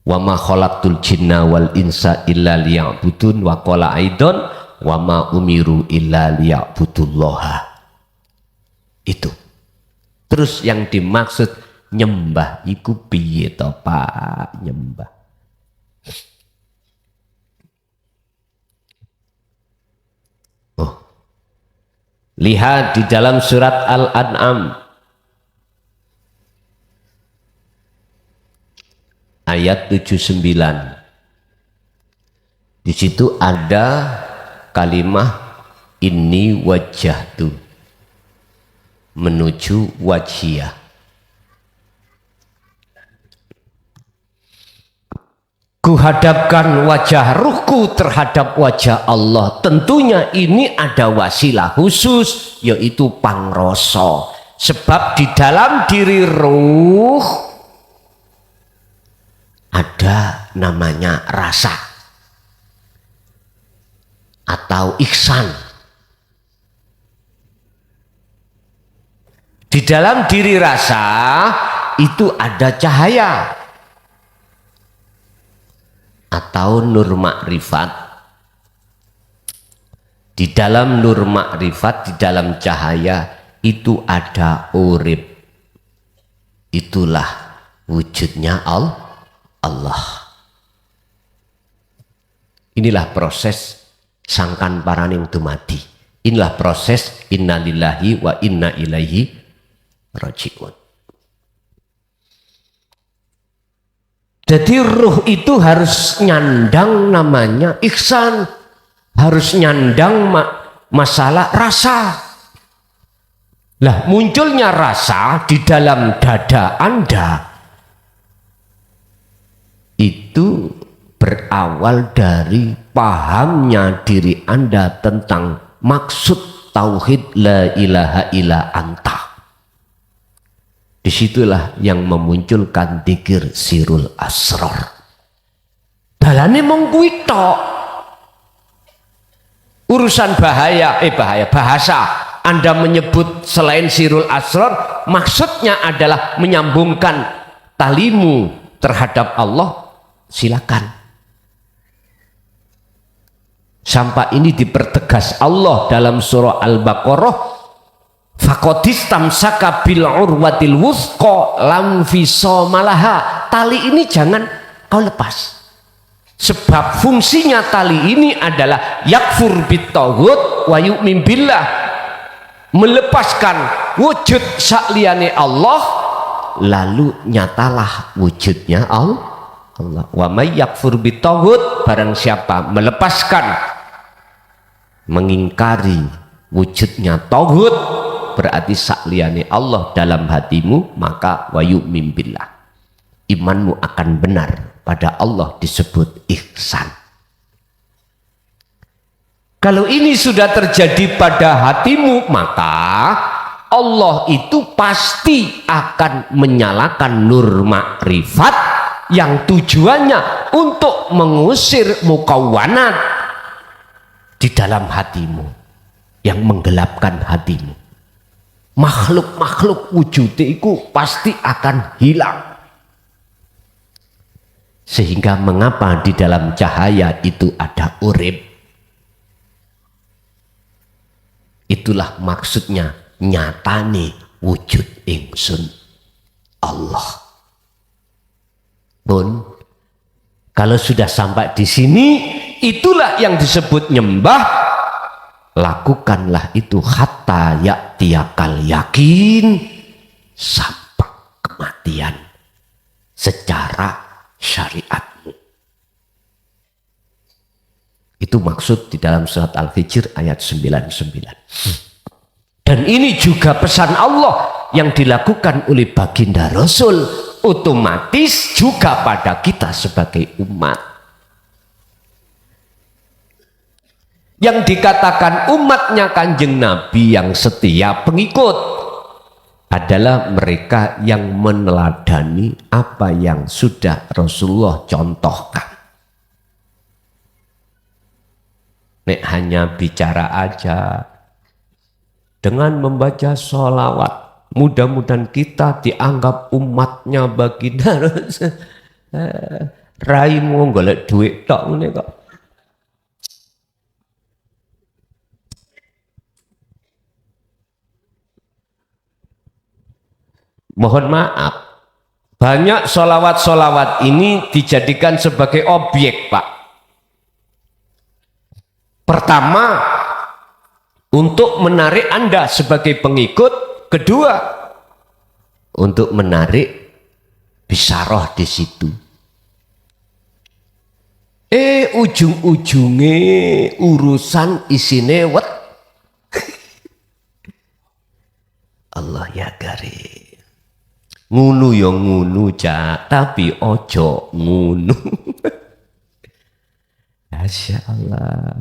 Wa ma khalaqtul jinna wal insa illa liya'budun, wa qala aidon wa ma umiru illa liya'budullaha. Itu. Terus yang dimaksud nyembah iku piye to Pak? Nyembah lihat di dalam surat Al-An'am ayat 79. Di situ ada kalimat inni wajjahtu, menuju wajhiyah. Kuhadapkan wajah ruhku terhadap wajah Allah. Tentunya ini ada wasilah khusus, yaitu pangroso. Sebab di dalam diri ruh ada namanya rasa atau ihsan. Di dalam diri rasa itu ada cahaya atau nur makrifat. Di dalam nur makrifat, di dalam cahaya itu ada urip. Itulah wujudnya Allah. Inilah proses sangkan paraning dumadi. Inilah proses innalillahi wa inna ilaihi rajiun. Jadi ruh itu harus nyandang namanya ihsan, harus nyandang masalah rasa. Lah munculnya rasa di dalam dada Anda itu berawal dari pahamnya diri Anda tentang maksud tauhid la ilaha illa anta. Disitulah yang memunculkan dzikir sirul asrar. Dalane mung kuwi tok. Urusan bahasa Anda menyebut selain sirul asrar, maksudnya adalah menyambungkan talimu terhadap Allah, silakan. Sampai ini dipertegas Allah dalam surah Al-Baqarah, faqadis tamsaka bil urwatil wuthqa lam fisomalaha. Tali ini jangan kau lepas. Sebab fungsinya tali ini adalah yakfur bitaghut wa yu'min billah, melepaskan wujud sakliyane Allah lalu nyatalah wujudnya Allah. Wa may yakfur bitaghut, barang siapa melepaskan, mengingkari wujudnya taghut, berarti sakliyane Allah dalam hatimu, maka wa yu'min billah, imanmu akan benar pada Allah, disebut ihsan. Kalau ini sudah terjadi pada hatimu, maka Allah itu pasti akan menyalakan nur makrifat yang tujuannya untuk mengusir mukawwanat di dalam hatimu yang menggelapkan hatimu. Makhluk-makhluk wujudnya itu pasti akan hilang. Sehingga mengapa di dalam cahaya itu ada urip? Itulah maksudnya nyatane wujud ingsun Allah. Pun kalau sudah sampai di sini, itulah yang disebut nyembah. Lakukanlah itu hatta ya'tiyakal yakin, sampai kematian secara syariatmu. Itu maksud di dalam surat Al-Hijr ayat 99. Dan ini juga pesan Allah yang dilakukan oleh baginda Rasul, otomatis juga pada kita sebagai umat. Yang dikatakan umatnya Kanjeng Nabi yang setia pengikut adalah mereka yang meneladani apa yang sudah Rasulullah contohkan. Nek hanya bicara aja dengan membaca sholawat, mudah-mudahan kita dianggap umatnya baginda Rasul. Raimu golek duit tok ngene kok. Mohon maaf, banyak sholawat-sholawat ini dijadikan sebagai objek, Pak. Pertama, untuk menarik Anda sebagai pengikut. Kedua, untuk menarik bisaroh di situ. Ujung-ujungnya urusan isine wet. Allah ya garis. Ngunu ya ngunu, Cak, tapi ojo ngunu. Masya Allah.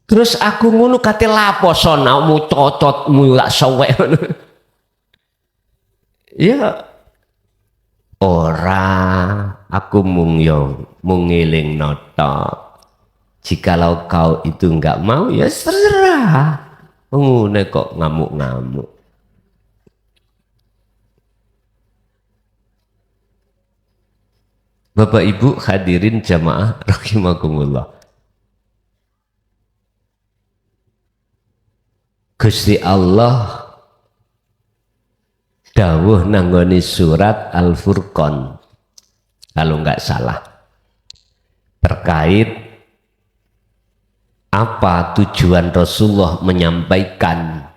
Terus aku ngono kate lapo sonamu cocotmu lak sowek. Ya ora, aku mung ngeling noto. Jikalau kau itu enggak mau ya terserah. Ngene kok ngamuk-ngamuk. Bapak Ibu hadirin jamaah rahimakumullah. Gusti Allah dawuh nanggoni surat Al-Furqan kalau nggak salah terkait apa tujuan Rasulullah menyampaikan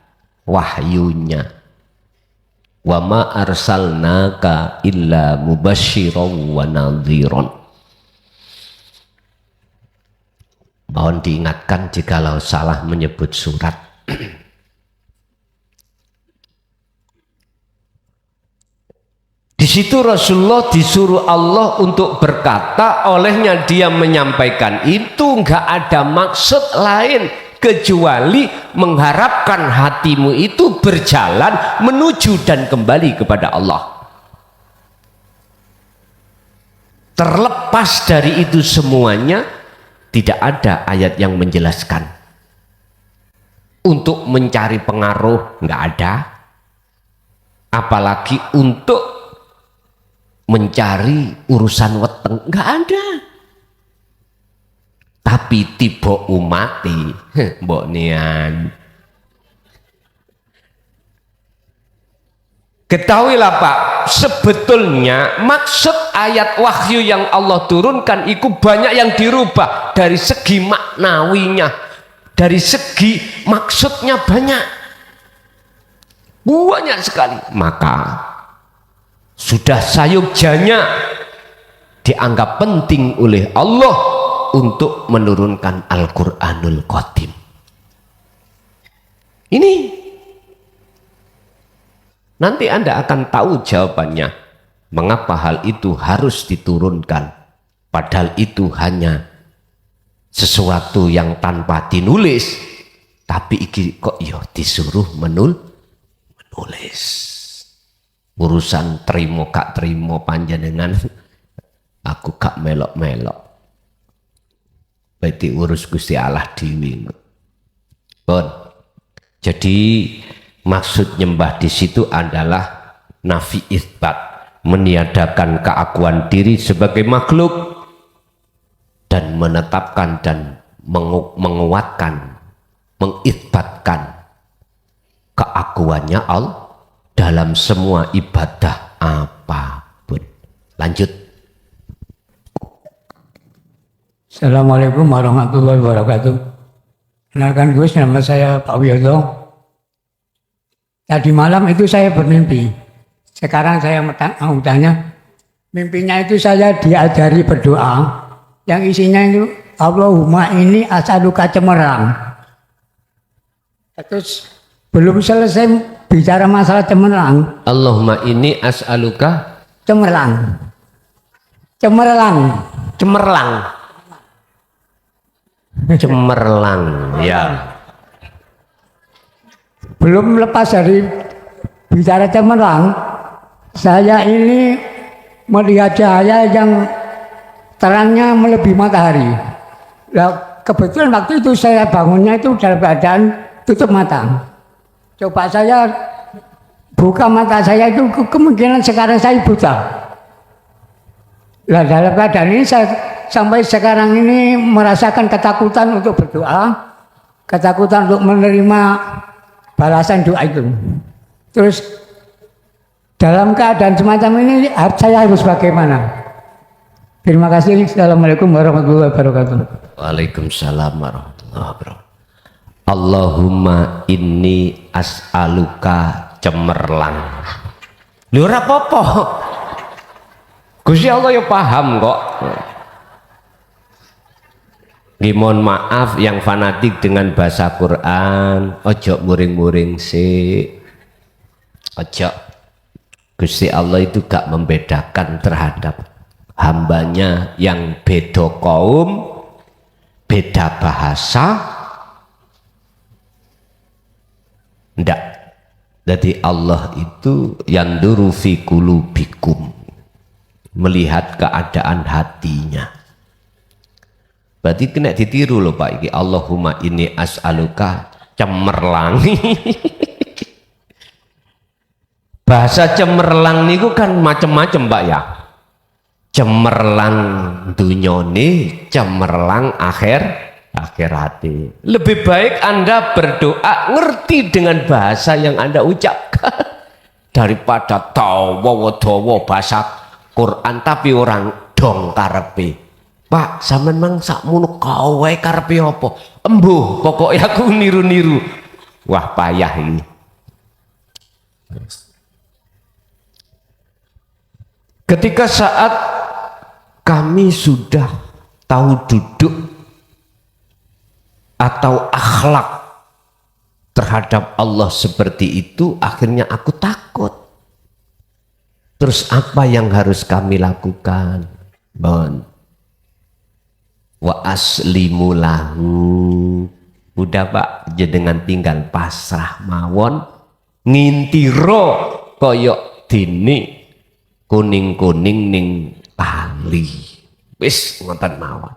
wahyunya. Wa ma arsalnaka illa mubasysyiran wa nadhiran. Mohon diingatkan jikalau salah menyebut surat. Di situ Rasulullah disuruh Allah untuk berkata, olehnya dia menyampaikan itu enggak ada maksud lain kecuali mengharapkan hatimu itu berjalan menuju dan kembali kepada Allah. Terlepas dari itu semuanya, tidak ada ayat yang menjelaskan. Untuk mencari pengaruh enggak ada, apalagi untuk mencari urusan weteng nggak ada. Tapi tiba umati mbok nian. Ketahuilah Pak, sebetulnya maksud ayat wahyu yang Allah turunkan itu banyak yang dirubah dari segi maknawinya, dari segi maksudnya banyak sekali. Maka sudah sayugjanya dianggap penting oleh Allah untuk menurunkan Al-Quranul Qadim. Ini nanti Anda akan tahu jawabannya mengapa hal itu harus diturunkan, padahal itu hanya sesuatu yang tanpa dinulis, tapi iki kok ya disuruh menulis. Urusan terima kak terima panjenengan aku gak melok-melok, berarti urus Gusti Allah dewi. Bon. Jadi maksud nyembah di situ adalah nafi isbat, meniadakan keakuan diri sebagai makhluk dan menetapkan dan menguatkan, mengisbatkan keakuannya Allah dalam semua ibadah apapun. Lanjut. Assalamualaikum warahmatullahi wabarakatuh. Kenalkan Gus, nama saya Pak Wiyoto. Tadi malam itu saya bermimpi. Sekarang saya mau tanya, mimpinya itu saya diajari berdoa yang isinya itu Allahumma ini as'aluka cemerlang. Terus belum selesai bicara masalah cemerlang. Allahumma ini as'aluka cemerlang. Cemerlang, ya. Belum lepas dari bicara cemerlang, saya ini melihat cahaya yang terangnya melebihi matahari. Nah, kebetulan waktu itu saya bangunnya itu dalam keadaan tutup mata. Coba saya buka mata saya itu kemungkinan sekarang saya buta. Nah, dalam keadaan ini saya sampai sekarang ini merasakan ketakutan untuk berdoa, ketakutan untuk menerima balasan doa itu. Terus dalam keadaan semacam ini saya harus bagaimana? Terima kasih. Assalamualaikum warahmatullahi wabarakatuh. Waalaikumsalam warahmatullahi wabarakatuh. Allahumma inni as'aluka cemerlang. Lho ora apa-apa. Gusti Allah ya paham kok. Nggih mohon maaf yang fanatik dengan bahasa Quran, ojo muring-muring sih. Ojo. Gusti Allah itu gak membedakan terhadap hambanya yang beda kaum, beda bahasa. Ndak. Jadi Allah itu yanduru fi qulubikum, melihat keadaan hatinya. Berarti kena ditiru loh Pak, iki Allahumma inni as'aluka cemerlang. Bahasa cemerlang niku kan macam-macam Pak ya. Cemerlang dunyone, cemerlang akhirati. Lebih baik Anda berdoa ngerti dengan bahasa yang Anda ucapkan daripada dawa bahasa Quran tapi orang dong karepe. Pak, sampean mang sakmono kowe karepe apa? Embuh, pokoknya aku niru-niru. Wah, payah ini. Ketika saat kami sudah tahu duduk atau akhlak terhadap Allah seperti itu, akhirnya aku takut. Terus apa yang harus kami lakukan? Bon. Wa aslimu lahu, udah Pak, jenengan tinggal pasrah mawon, ngintiro koyok dini kuning-kuning ning tali, wis ngoten mawon.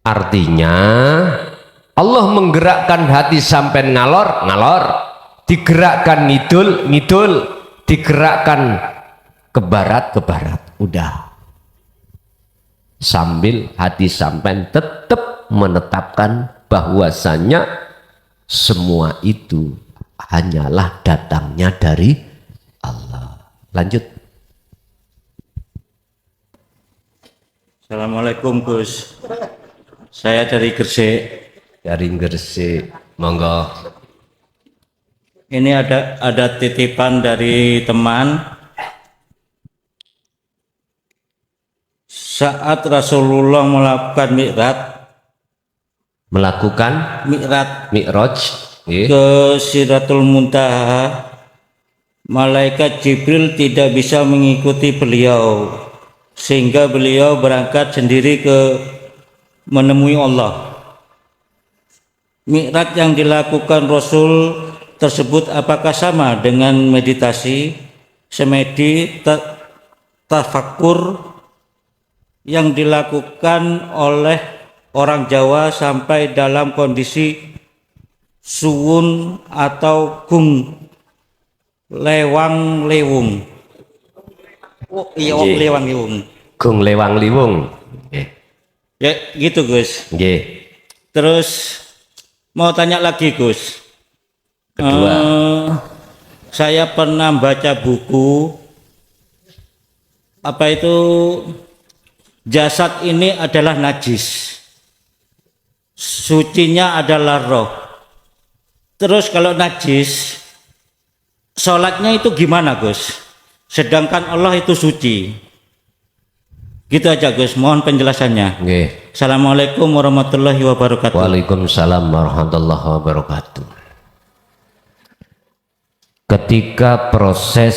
Artinya Allah menggerakkan hati sampai ngalor, digerakkan ngidul, digerakkan ke barat, udah. Sambil hati sampean tetap menetapkan bahwasanya semua itu hanyalah datangnya dari Allah. Lanjut. Assalamualaikum Gus. Saya dari Gresik. Dari Gresik, monggo. Ini ada titipan dari teman. Saat Rasulullah melakukan Mi'raj ke Sidratul Muntaha, malaikat Jibril tidak bisa mengikuti beliau sehingga beliau berangkat sendiri menemui Allah. Mi'raj yang dilakukan Rasul tersebut apakah sama dengan meditasi, semedi, tafakkur yang dilakukan oleh orang Jawa sampai dalam kondisi suwun atau gung lewang liwung? Oh iya, lewang liwung. Gung lewang liwung. Ya gitu Gus. Nggih. Terus mau tanya lagi Gus. Kedua. Saya pernah baca buku apa itu, jasad ini adalah najis, sucinya adalah roh. Terus kalau najis, sholatnya itu gimana Gus? Sedangkan Allah itu suci. Gitu aja Gus, mohon penjelasannya. Nggih. Assalamualaikum warahmatullahi wabarakatuh. Waalaikumsalam warahmatullahi wabarakatuh. Ketika proses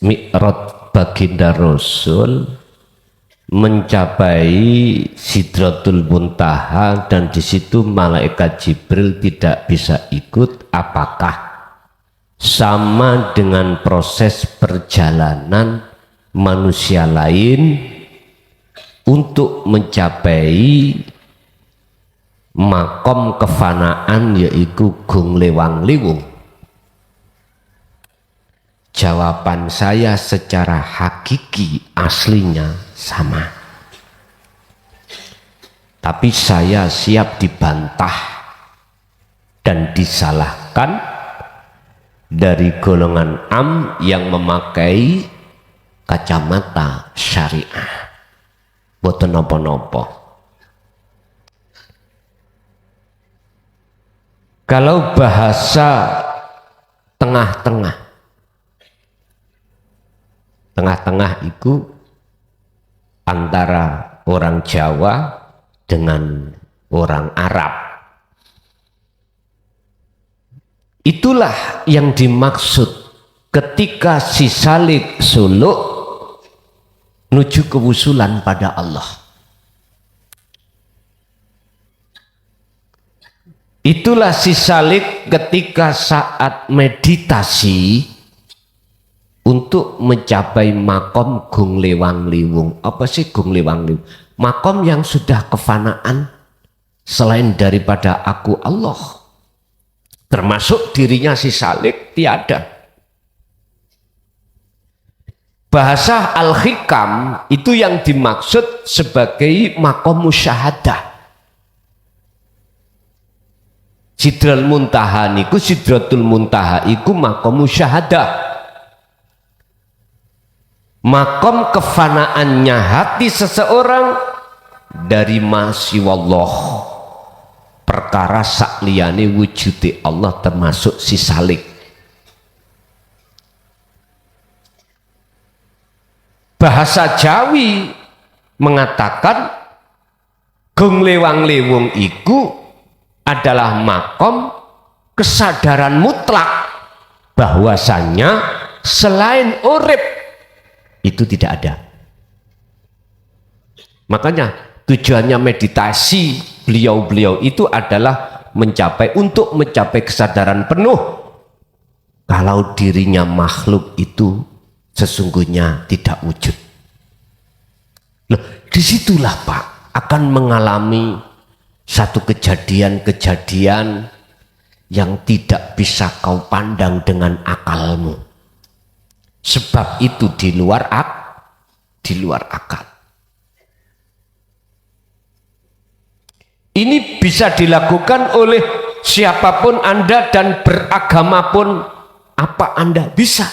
Mi'raj baginda Rasul mencapai Sidratul Muntaha dan di situ malaikat Jibril tidak bisa ikut, apakah sama dengan proses perjalanan manusia lain untuk mencapai makom kefanaan yaitu gung lewang liwung? Jawaban saya secara hakiki aslinya sama, tapi saya siap dibantah dan disalahkan dari golongan am yang memakai kacamata syariah. Boten nopo-nopo. Kalau bahasa tengah-tengah itu antara orang Jawa dengan orang Arab. Itulah yang dimaksud ketika si salik suluk menuju kewusulan pada Allah. Itulah si salik ketika saat meditasi untuk mencapai makom gung lewang liwung. Apa sih gung lewang liwung? Makom yang sudah kefanaan selain daripada aku Allah. Termasuk dirinya si salik tiada. Bahasa Al-Hikam itu yang dimaksud sebagai makom musyahadah. Sidratul Muntaha niku Sidratul Muntaha iku makom musyahadah. Makom kefanaannya hati seseorang dari masiwallah. Perkara sakliyane wujudi Allah termasuk si salik. Bahasa Jawi mengatakan gung lewang lewung iku adalah makom kesadaran mutlak bahwasanya selain urip itu tidak ada. Makanya tujuannya meditasi beliau-beliau itu adalah untuk mencapai kesadaran penuh kalau dirinya makhluk itu sesungguhnya tidak wujud. Loh, disitulah Pak akan mengalami satu kejadian-kejadian yang tidak bisa kau pandang dengan akalmu. Sebab itu di luar akal. Ini bisa dilakukan oleh siapapun Anda dan beragama pun apa Anda bisa.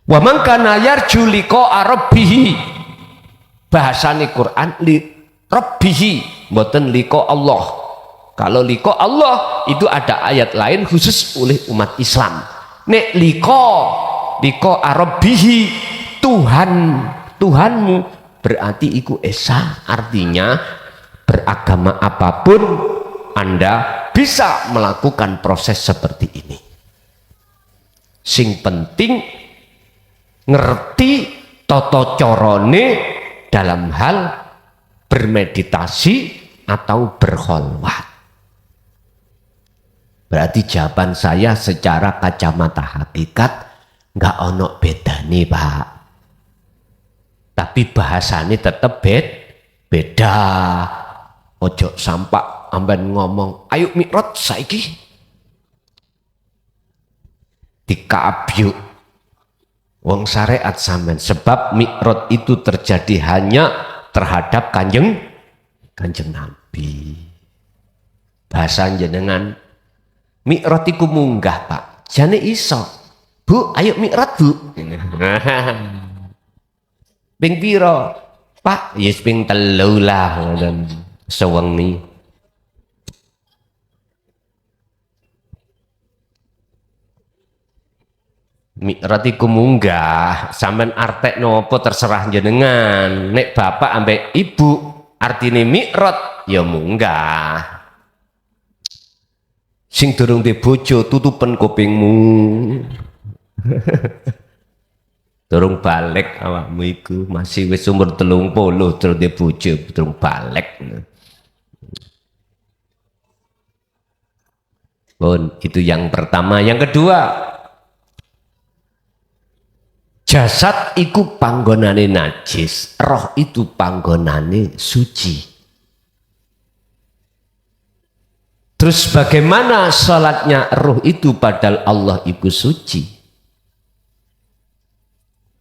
Wa man kana yarju liqa'a rabbih. Bahasane Quran Rabbihi, mboten liko Allah. Kalau liko Allah itu ada ayat lain khusus oleh umat Islam. Nek liko Rabbihi, Tuhanmu berarti iku esa, artinya beragama apapun Anda bisa melakukan proses seperti ini. Sing penting ngerti toto corone dalam hal bermeditasi atau berkholwat. Berarti jawaban saya secara kacamata hakikat nggak ono bedane Pak. Tapi bahasanya tetap beda. Ojo sampak amben ngomong, ayo mikrot saiki. Dikabyuk. Wong syariat sampean sebab mikrot itu terjadi hanya terhadap kanjeng Nabi. Bahasa jenengan mikrot iku munggah Pak, jane iso. Bu, ayo mikrot Bu. Ping piro? Pak, yes ping 3 lah ngoten. Sewengi. Mikrot iku munggah, sampean artek nopo terserah jenengan. Nek bapak ambek ibu artine mikrot ya munggah. Sing durung di bojo tutupen kupingmu. Durung balik awakmu iku masih wis umur 30 durung di bojo durung balik. Bon, itu yang pertama. Yang kedua, jasad iku panggonane najis, roh itu panggonane suci. Terus bagaimana sholatnya roh itu padahal Allah iku suci?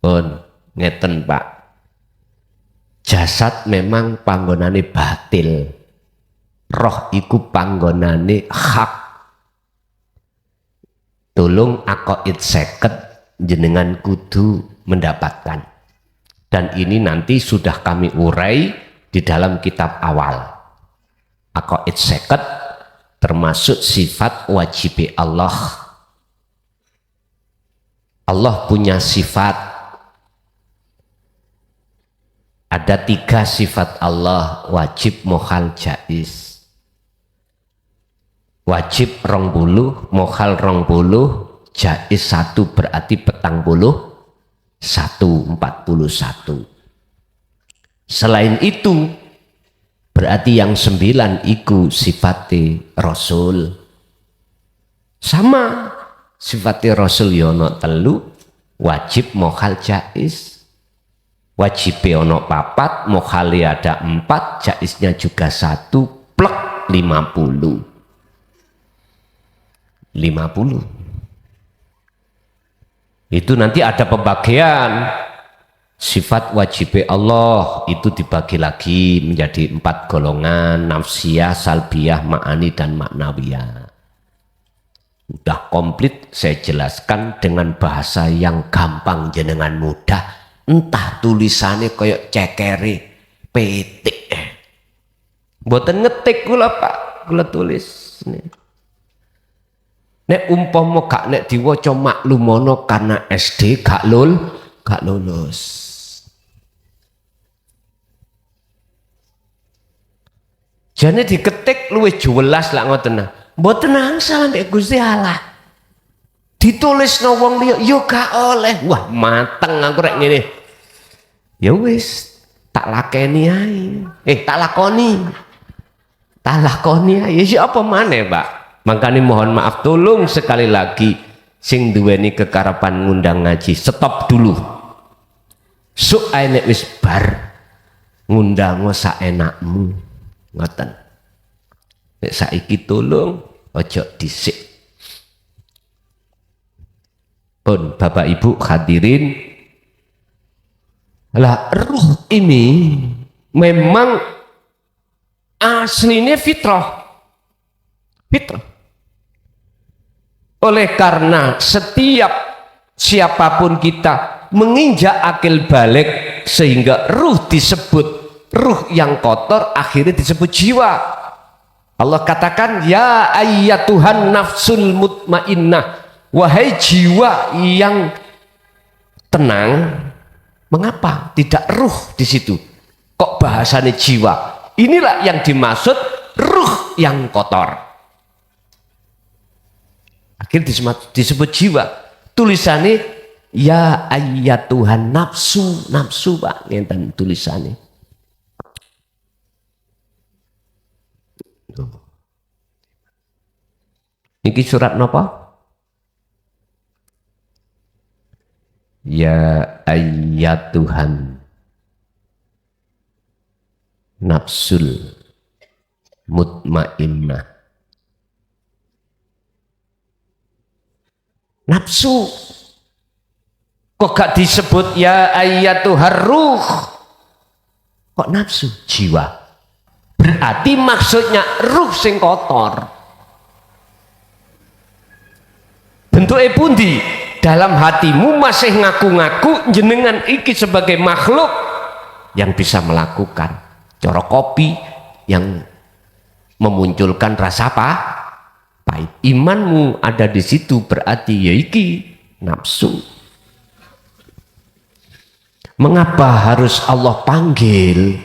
Pun ngeten Pak, jasad memang panggonane batil, roh iku panggonane hak. Tolong aqaid 50 jenengan kudu mendapatkan, dan ini nanti sudah kami urai di dalam kitab awal. Aqaid 50 termasuk sifat wajib Allah. Allah punya sifat Ada 3 sifat Allah, wajib, mukhal, jaiz. Wajib 20, mukhal 20, jaiz 1, berarti 41. Selain itu berarti yang 9 iku sifate Rasul. Sama sifate Rasul yono 3, wajib, mukhal, jaiz. Wajib ono 4, mukhali ada 4, jaiznya juga 1, plek 50. Itu nanti ada pembagian. Sifat wajib Allah itu dibagi lagi menjadi 4 golongan, nafsiyah, salbiyah, ma'ani, dan maknawiyah. Udah komplit saya jelaskan dengan bahasa yang gampang jenengan mudah. Entah tulisannya kayak cekere petik, mboten ngetik kula Pak, kula tulis. Nek umpama gak nek diwaca maklumono karena SD gak lulus. Jane diketik luwih jelas lah ngoten. Mboten angsal nek Gusti Allah. Ditulis no wong liya yo gak oleh. Wah, mateng aku rek ngene. Ya wis, tak lakeni ae. Tak lakoni ae. Ya apa maneh, Pak? Makanya mohon maaf, tolong sekali lagi sing duweni kekarapan ngundang ngaji, stop dulu. Sok ae nek wis bar ngundang saenakmu. Ngoten. Nek saiki tolong ojo dhisik. Pun Bapak Ibu hadirin, lah ruh ini memang aslinya fitrah. Oleh karena setiap siapapun kita menginjak akil balik sehingga ruh disebut ruh yang kotor, akhirnya disebut jiwa. Allah katakan ya ayyatuhan nafsul mutmainnah, wahai jiwa yang tenang. Mengapa tidak ruh di situ? Kok bahasanya jiwa? Inilah yang dimaksud ruh yang kotor. Akhirnya disebut jiwa. Tulisannya ya ayyatuhan nafsu, Pak. Ngenten tulisannya. Ini surat napa? Ya ayyatuhan nafsul mutmainnah. Nafsu kok gak disebut ya ayyatuhar ruh? Kok nafsu? Jiwa. Berarti maksudnya ruh sing kotor. Bentuknya pundi? Dalam hatimu masih ngaku-ngaku jenengan iki sebagai makhluk yang bisa melakukan cara kopi yang memunculkan rasa pahit. Imanmu ada di situ, berarti ya iki nafsu. Mengapa harus Allah panggil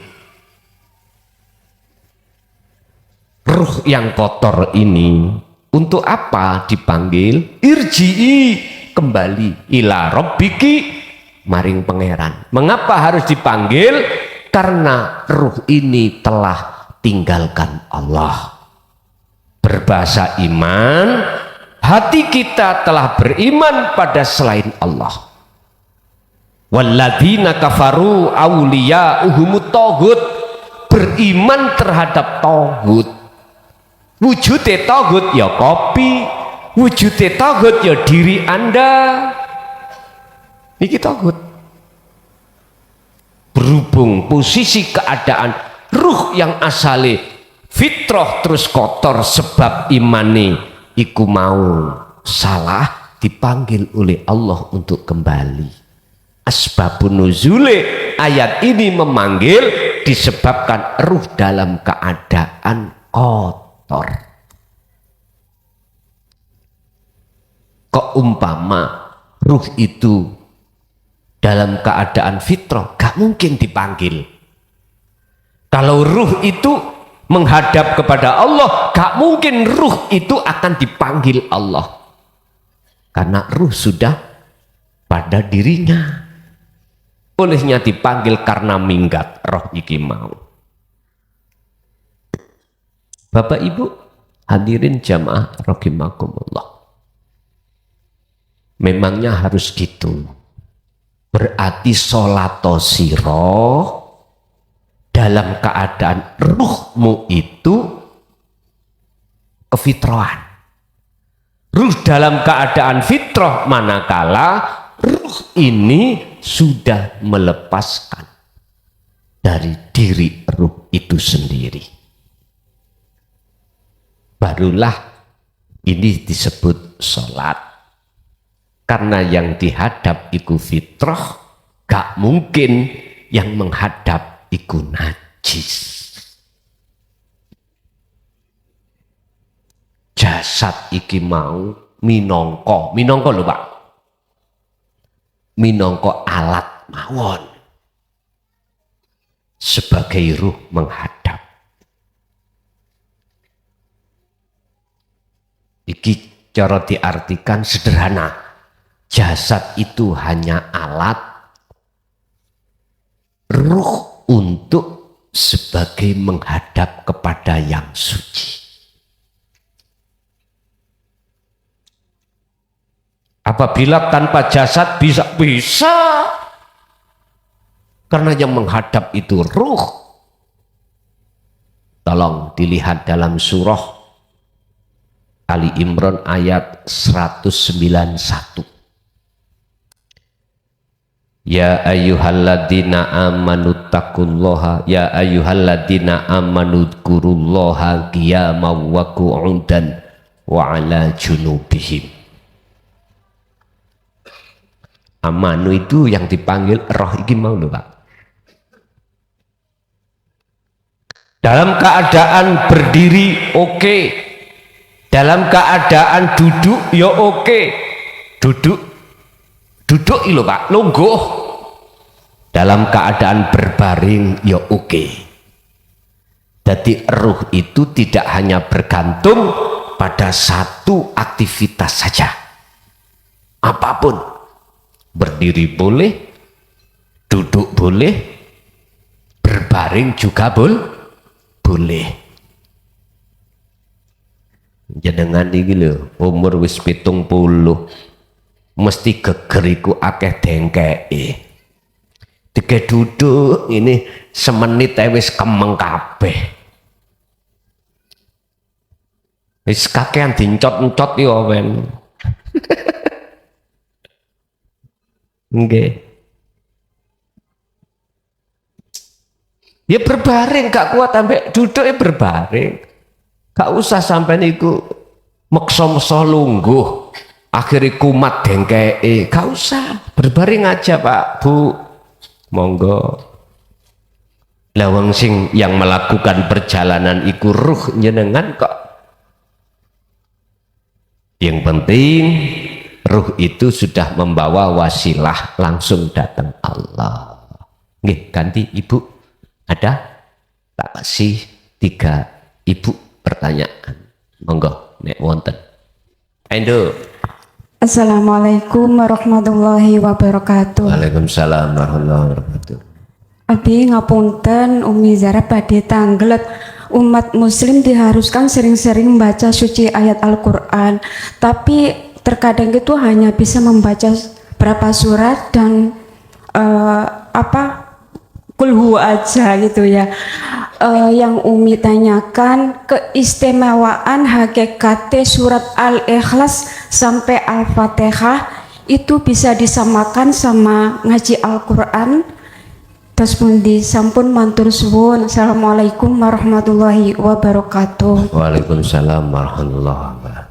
ruh yang kotor ini? Untuk apa dipanggil? Irji'i, kembali ila rabbiki, maring pangeran. Mengapa harus dipanggil? Karena ruh ini telah tinggalkan Allah. Berbahasa iman, hati kita telah beriman pada selain Allah. Walladzina kafaru awliya'uhumut taghut, beriman terhadap taghut. Wujudnya taghut ya kopi, wujudnya taghut ya diri Anda. Ini taghut. Berhubung posisi keadaan ruh yang asale fitrah terus kotor sebab imane iku mau salah, dipanggil oleh Allah untuk kembali. Asbabun nuzule ayat ini memanggil disebabkan ruh dalam keadaan kotor. Kok umpama ruh itu dalam keadaan fitrah, gak mungkin dipanggil. Kalau ruh itu menghadap kepada Allah, gak mungkin ruh itu akan dipanggil Allah. Karena ruh sudah pada dirinya. Olehnya dipanggil karena minggat roh iki mau. Bapak Ibu hadirin jamaah rahimakumullah. Memangnya harus gitu. Berarti sholato siro dalam keadaan ruhmu itu kefitrahan. Ruh dalam keadaan fitrah manakala ruh ini sudah melepaskan dari diri ruh itu sendiri. Barulah ini disebut sholat. Karena yang dihadap iku fitrah, gak mungkin yang menghadap iku najis. Jasad iki mau minangka lho Pak. Minangka alat mawon sebagai ruh menghadap. Iki cara diartikan sederhana. Jasad itu hanya alat, ruh untuk sebagai menghadap kepada yang suci. Apabila tanpa jasad bisa, karena yang menghadap itu ruh. Tolong dilihat dalam surah Ali Imran ayat 191. Ya ayyuhalladzina amanu taqullaha ya ayyuhalladzina amanu dzkurullaha qiyaman wa qu'udan wa 'ala junubihim. Amanu itu yang dipanggil roh iki mau lho Pak. Dalam keadaan berdiri oke. Dalam keadaan duduk ya oke. Duduk lho Pak, lungguh. Dalam keadaan berbaring ya oke. Jadi ruh itu tidak hanya bergantung pada satu aktivitas saja. Apapun. Berdiri boleh, duduk boleh, berbaring juga boleh. Jenengan iki lho, umur wis 70. Mesti gegeriku akeh dengkeke. Dike duduk ini semenit wis kemeng kabeh. Wis kakean dincot-encot ya men. Nggih. Ya berbaring gak kuat sampai duduk ya berbaring. Gak usah sampai niku meksa-meksa lungguh. Akhirnya kumat dengkeke, gak usah, berbaring aja Pak Bu, monggo. Lawang sing yang melakukan perjalanan iku ruh jenengan kok. Yang penting ruh itu sudah membawa wasilah langsung datang Allah. Nggih, ganti Ibu, ada? Tak kasih 3 Ibu pertanyaan, monggo nek wonten. Endo. Assalamualaikum warahmatullahi wabarakatuh. Waalaikumsalam warahmatullahi wabarakatuh. Abi ngapunten Umi Zara badhe tanglet. Umat muslim diharuskan sering-sering membaca suci ayat Al-Qur'an. Tapi terkadang itu hanya bisa membaca berapa surat dan kulhu aja gitu ya. Yang Umi tanyakan keistimewaan hakikat surat Al-Ikhlas sampai Al-Fatihah itu bisa disamakan sama ngaji Al-Quran. Terus pun disampun mantur suwun. Assalamualaikum warahmatullahi wabarakatuh. Waalaikumsalam warahmatullahi wabarakatuh.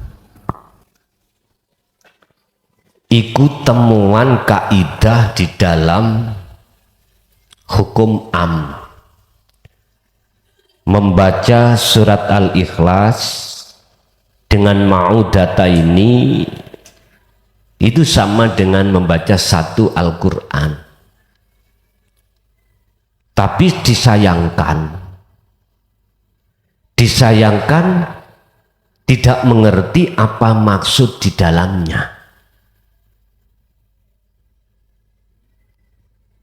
Iku temuan kaidah di dalam hukum am. Membaca surat Al-Ikhlas dengan ma'udata ini itu sama dengan membaca satu Al-Quran. Tapi disayangkan disayangkan tidak mengerti apa maksud di dalamnya.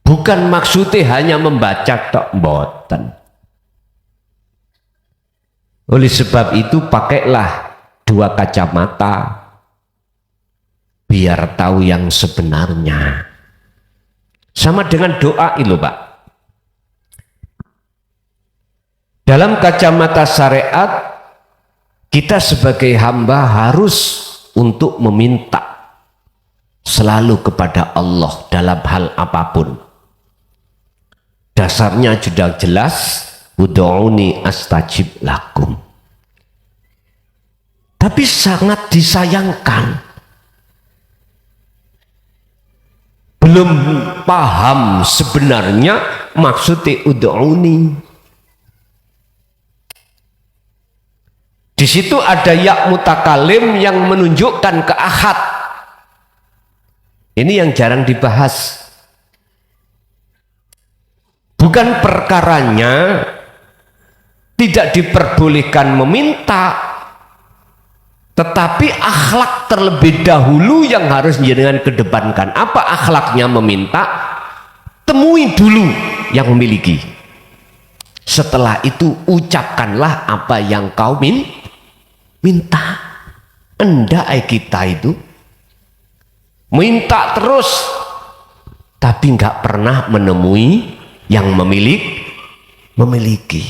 Bukan maksudnya hanya membaca tok, mboten. Oleh sebab itu pakailah 2 kacamata biar tahu yang sebenarnya. Sama dengan doa itu, Pak. Dalam kacamata syariat, kita sebagai hamba harus untuk meminta selalu kepada Allah dalam hal apapun. Dasarnya sudah jelas, ud'uni astajib lakum. Tapi sangat disayangkan, belum paham sebenarnya maksudnya ud'uni. Di situ ada ya mutakalim yang menunjukkan ke ahad. Ini yang jarang dibahas. Bukan perkaranya tidak diperbolehkan meminta, tetapi akhlak terlebih dahulu yang harus jenengan kedepankan. Apa akhlaknya meminta? Temui dulu yang memiliki. Setelah itu ucapkanlah apa yang kau minta. Enggak kita itu minta terus, tapi nggak pernah menemui yang memiliki.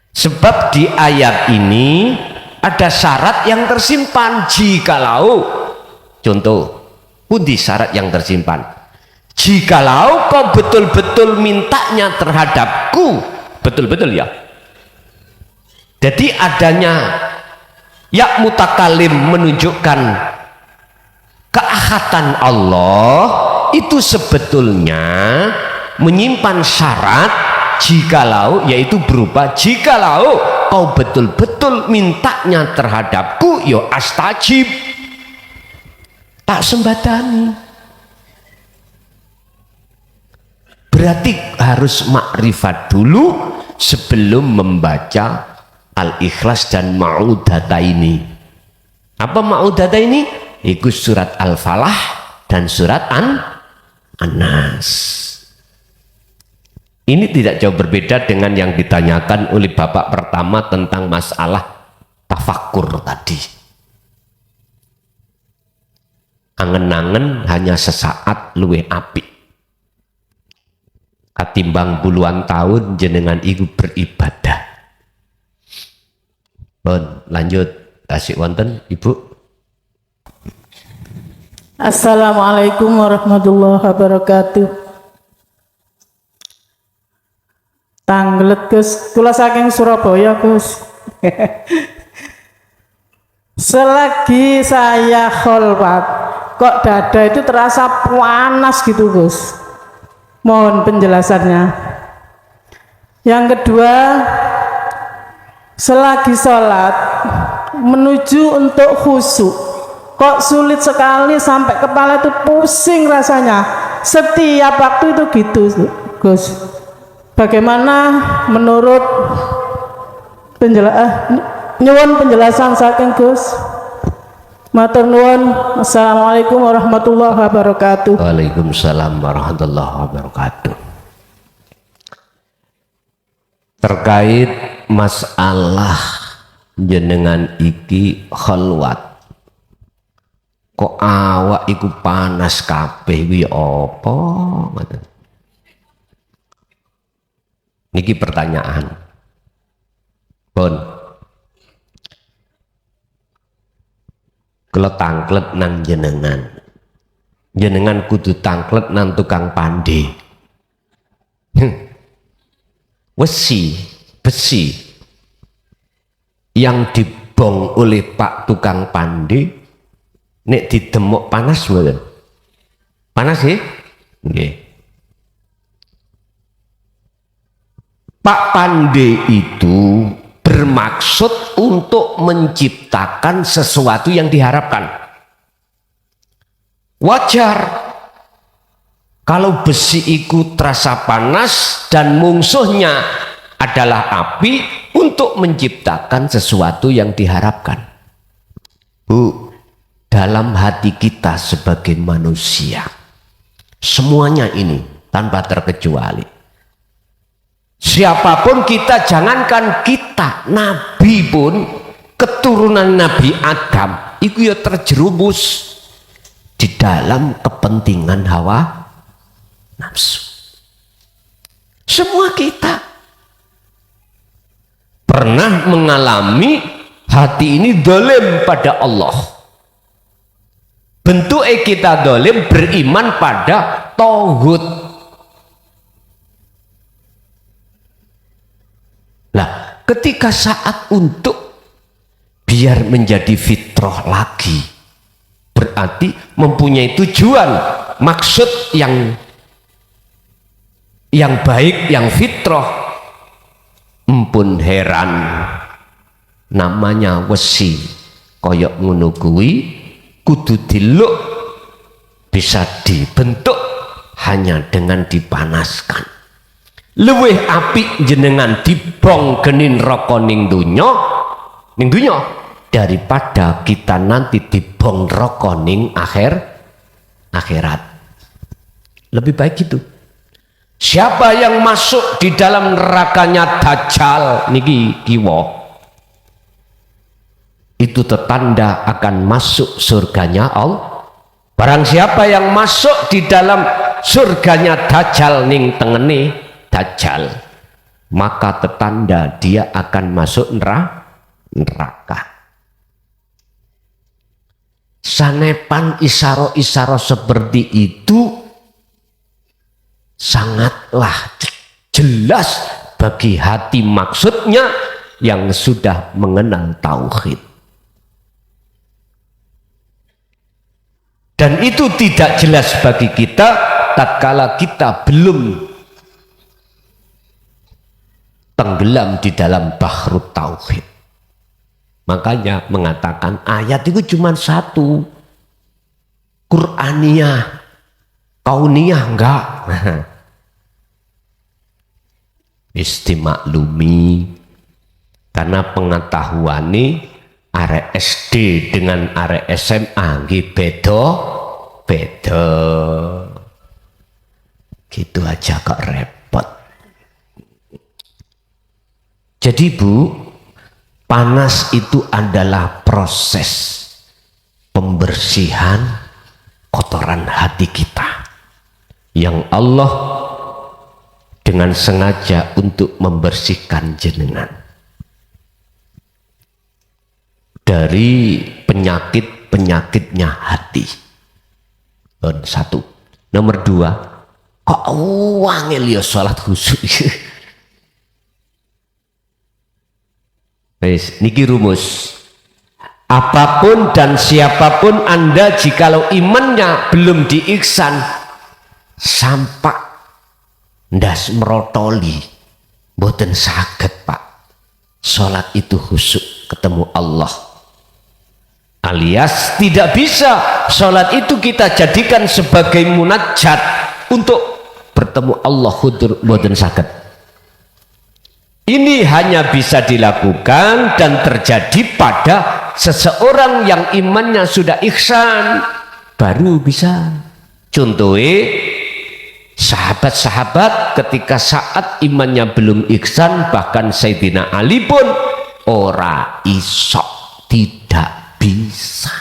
Sebab di ayat ini ada syarat yang tersimpan. Jikalau, contoh, pundi syarat yang tersimpan? Jikalau kau betul-betul mintanya terhadapku, betul-betul ya. Jadi adanya ya mutakalim menunjukkan keahatan Allah itu sebetulnya menyimpan syarat jikalau, yaitu berupa jikalau kau betul-betul mintanya terhadapku, yo astajib, tak sembadangi. Berarti harus makrifat dulu sebelum membaca Al-Ikhlas dan Ma'udata ini. Apa Ma'udata ini? Itu surat Al-Falah dan surat An-Nas. Ini tidak jauh berbeda dengan yang ditanyakan oleh bapak pertama tentang masalah tafakkur tadi. Angen-angen hanya sesaat luwe apik. Katimbang puluhan tahun jenengan iku beribadah. Bon, lanjut. Kasih wonten Ibu. Assalamualaikum warahmatullahi wabarakatuh. Tanglet Gus, kula saking Surabaya Gus. Selagi saya kholwat, kok dada itu terasa panas gitu Gus. Mohon penjelasannya. Yang kedua, selagi sholat menuju untuk khusyuk, kok sulit sekali sampai kepala itu pusing rasanya. Setiap waktu itu gitu Gus. Bagaimana menurut nyuwun penjelasan saking Gus. Matur nuwun. Assalamualaikum warahmatullahi wabarakatuh. Waalaikumsalam warahmatullahi wabarakatuh. Terkait masalah jenengan iki khalwat, kok awak iku panas kabeh wi apa? Niki pertanyaan. Bon. Kalau tangklet nang jenengan, jenengan kudu tangklet nang tukang pandi. Besi yang dibong oleh Pak tukang pandi, nek didemuk panas mboten? Panas ya? Nggih. Pak Pande itu bermaksud untuk menciptakan sesuatu yang diharapkan. Wajar kalau besi itu terasa panas dan musuhnya adalah api, untuk menciptakan sesuatu yang diharapkan. Bu, dalam hati kita sebagai manusia, semuanya ini tanpa terkecuali, siapapun kita, jangankan kita, Nabi pun, keturunan Nabi Adam itu ya terjerumus di dalam kepentingan hawa nafsu. Semua kita pernah mengalami hati ini dolim pada Allah. Bentuk kita dolim beriman pada tauhid. Nah, ketika saat untuk biar menjadi fitrah lagi, berarti mempunyai tujuan, maksud yang baik, yang fitrah. Empun heran, namanya wesi koyok ngono kuwi kudu diluk, bisa dibentuk hanya dengan dipanaskan. Luwih apik jenengan dibong genin roko ning dunya daripada kita nanti dibong roko ning akhirat. Lebih baik gitu. Siapa yang masuk di dalam nerakanya Dajjal niki kiwa, itu tertanda akan masuk surganya Allah. Barang siapa yang masuk di dalam surganya Dajjal ning tengene Dajjal, maka tertanda dia akan masuk neraka. Sanepan isaro-isaro seperti itu sangatlah jelas bagi hati maksudnya yang sudah mengenal tauhid. Dan itu tidak jelas bagi kita tatkala kita belum tenggelam di dalam bahrut tauhid. Makanya mengatakan ayat itu cuma satu, Qur'aniyah, kauniyah enggak. Istimaklumi, karena pengetahuan ini arek SD dengan arek SMA nggih beda. Gitu aja kok repot. Jadi Bu, panas itu adalah proses pembersihan kotoran hati kita yang Allah dengan sengaja untuk membersihkan jenengan dari penyakitnya hati. Satu. Nomor dua, kok wangil ya sholat khusyuk. Niki rumus. Apapun dan siapapun Anda, jikalau imannya belum diiksan, sampak ndas merotoli, mboten saged Pak. Sholat itu khusyuk ketemu Allah. Alias tidak bisa sholat itu kita jadikan sebagai munajat untuk bertemu Allah hudur, mboten saged. Ini hanya bisa dilakukan dan terjadi pada seseorang yang imannya sudah ihsan, baru bisa. Contohnya sahabat-sahabat ketika saat imannya belum ihsan, bahkan Sayyidina Ali pun ora iso, tidak bisa.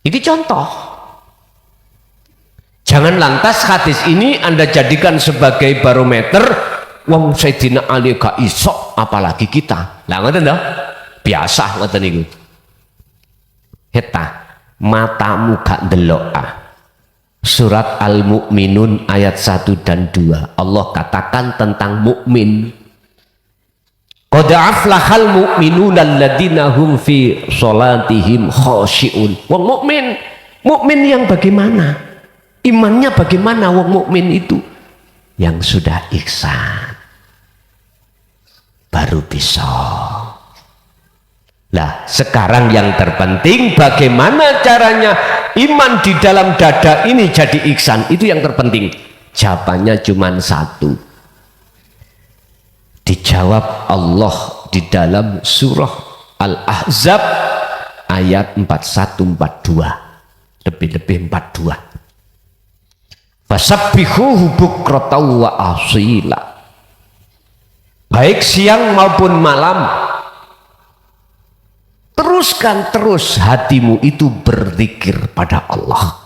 Ini contoh. Jangan lantas hadis ini Anda jadikan sebagai barometer. Wong Sayyidina Ali gak iso, apalagi kita. Lah ngoten lho. Biasa ngoten niku. Heta, matamu gak ndelok. Surat Al-Mu'minun ayat 1 dan 2. Allah katakan tentang mukmin. Qad aflahal mu'minuna alladziina hum fi sholatihim khashi'un. Wong mukmin yang bagaimana? Imannya bagaimana wong mukmin itu? Yang sudah ihsan. Baru bisa. Lah, sekarang yang terpenting bagaimana caranya iman di dalam dada ini jadi ihsan, itu yang terpenting. Jawabannya cuma satu. Jawab Allah di dalam surah Al-Ahzab ayat 41-42, lebih-lebih 42. Fasabbihuhu bukratan wa asila. Baik siang maupun malam, teruskan terus hatimu itu berzikir pada Allah.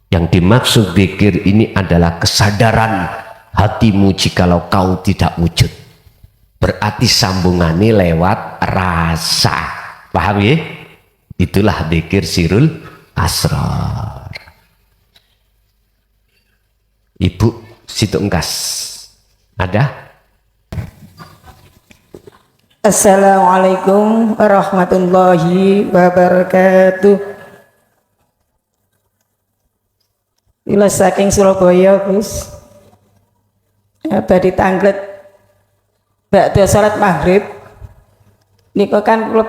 Yang dimaksud zikir ini adalah kesadaran hatimu jikalau kau tidak wujud. Berarti sambungannya lewat rasa. Paham ya? Itulah zikir sirul asrar. Ibu situ engkas ada? Assalamualaikum warahmatullahi wabarakatuh. Ila saking Surabaya, Gus. Badhe tanglet bakda salat maghrib. Niku kan kula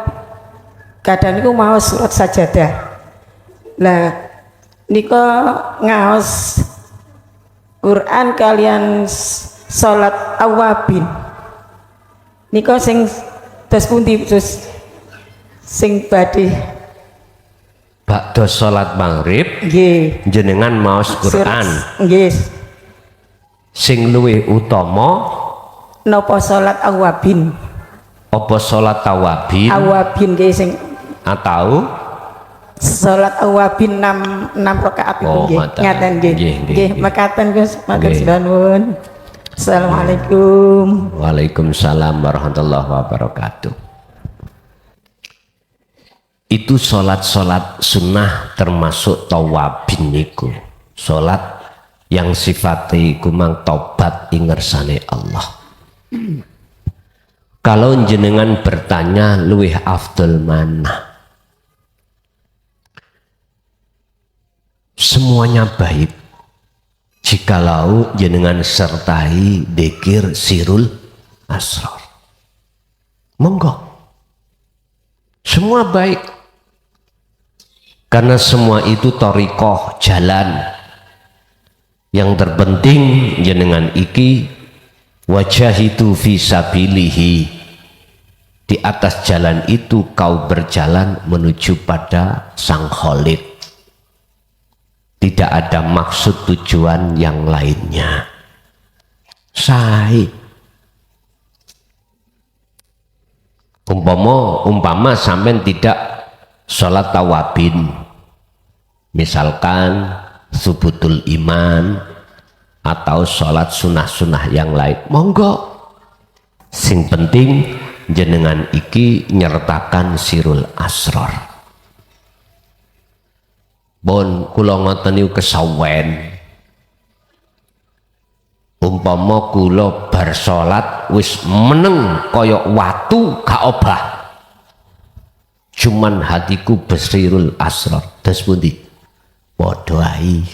kadang niku maos surat sajadah. Lah niku ngaos Quran kalian salat awabin. Niku sing terus pundi terus sing badhe Bakda salat maghrib nggih jenengan maos Quran nggih sing luwih utama napa salat awabin apa salat tawabin nggih sing atau salat awabin 6 rakaat Oh, nggih mata. ngaten nggih Nggih, nggih, nggih nggih. mekaten Gus matur Nggih. nuwun. Assalamualaikum. Waalaikumsalam warahmatullahi wabarakatuh. Itu sholat-sholat sunnah termasuk tawabin niku. Sholat yang sifatnya iku mang tobat ingersane Allah. Kalau jenengan bertanya luwih afdal mana? Semuanya baik. Jikalau jenengan sertai dzikir sirul asrar. Monggo. Semua baik. Karena semua itu thariqah jalan. Yang terpenting jenengan iki wajahidu fi sabilihi. Di atas jalan itu kau berjalan menuju pada Sang Khalid. Tidak ada maksud tujuan yang lainnya. Umpama sampean tidak sholat tawabin, misalkan subutul iman atau sholat sunnah-sunnah yang lain, monggo. Sing penting jenengan iki nyertakan sirul asrar. Bon kula ngoten niku kesawen. Umpama kula bar salat wis meneng kaya watu gak obah. Cuman hatiku besirul asrar. Terus pundi? Padha ae.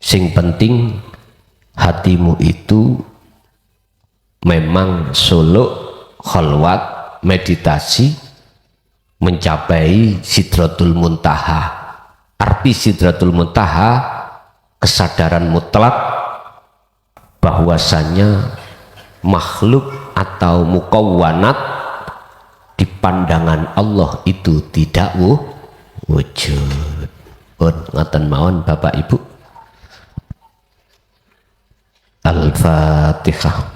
Sing penting hatimu itu memang suluk, khalwat, meditasi mencapai sidratul muntaha. Arti sidratul muntaha kesadaran mutlak bahwasanya makhluk atau mukawwanat di pandangan Allah itu tidak wujud. Pun ngaten mawon Bapak Ibu. Al-Fatihah.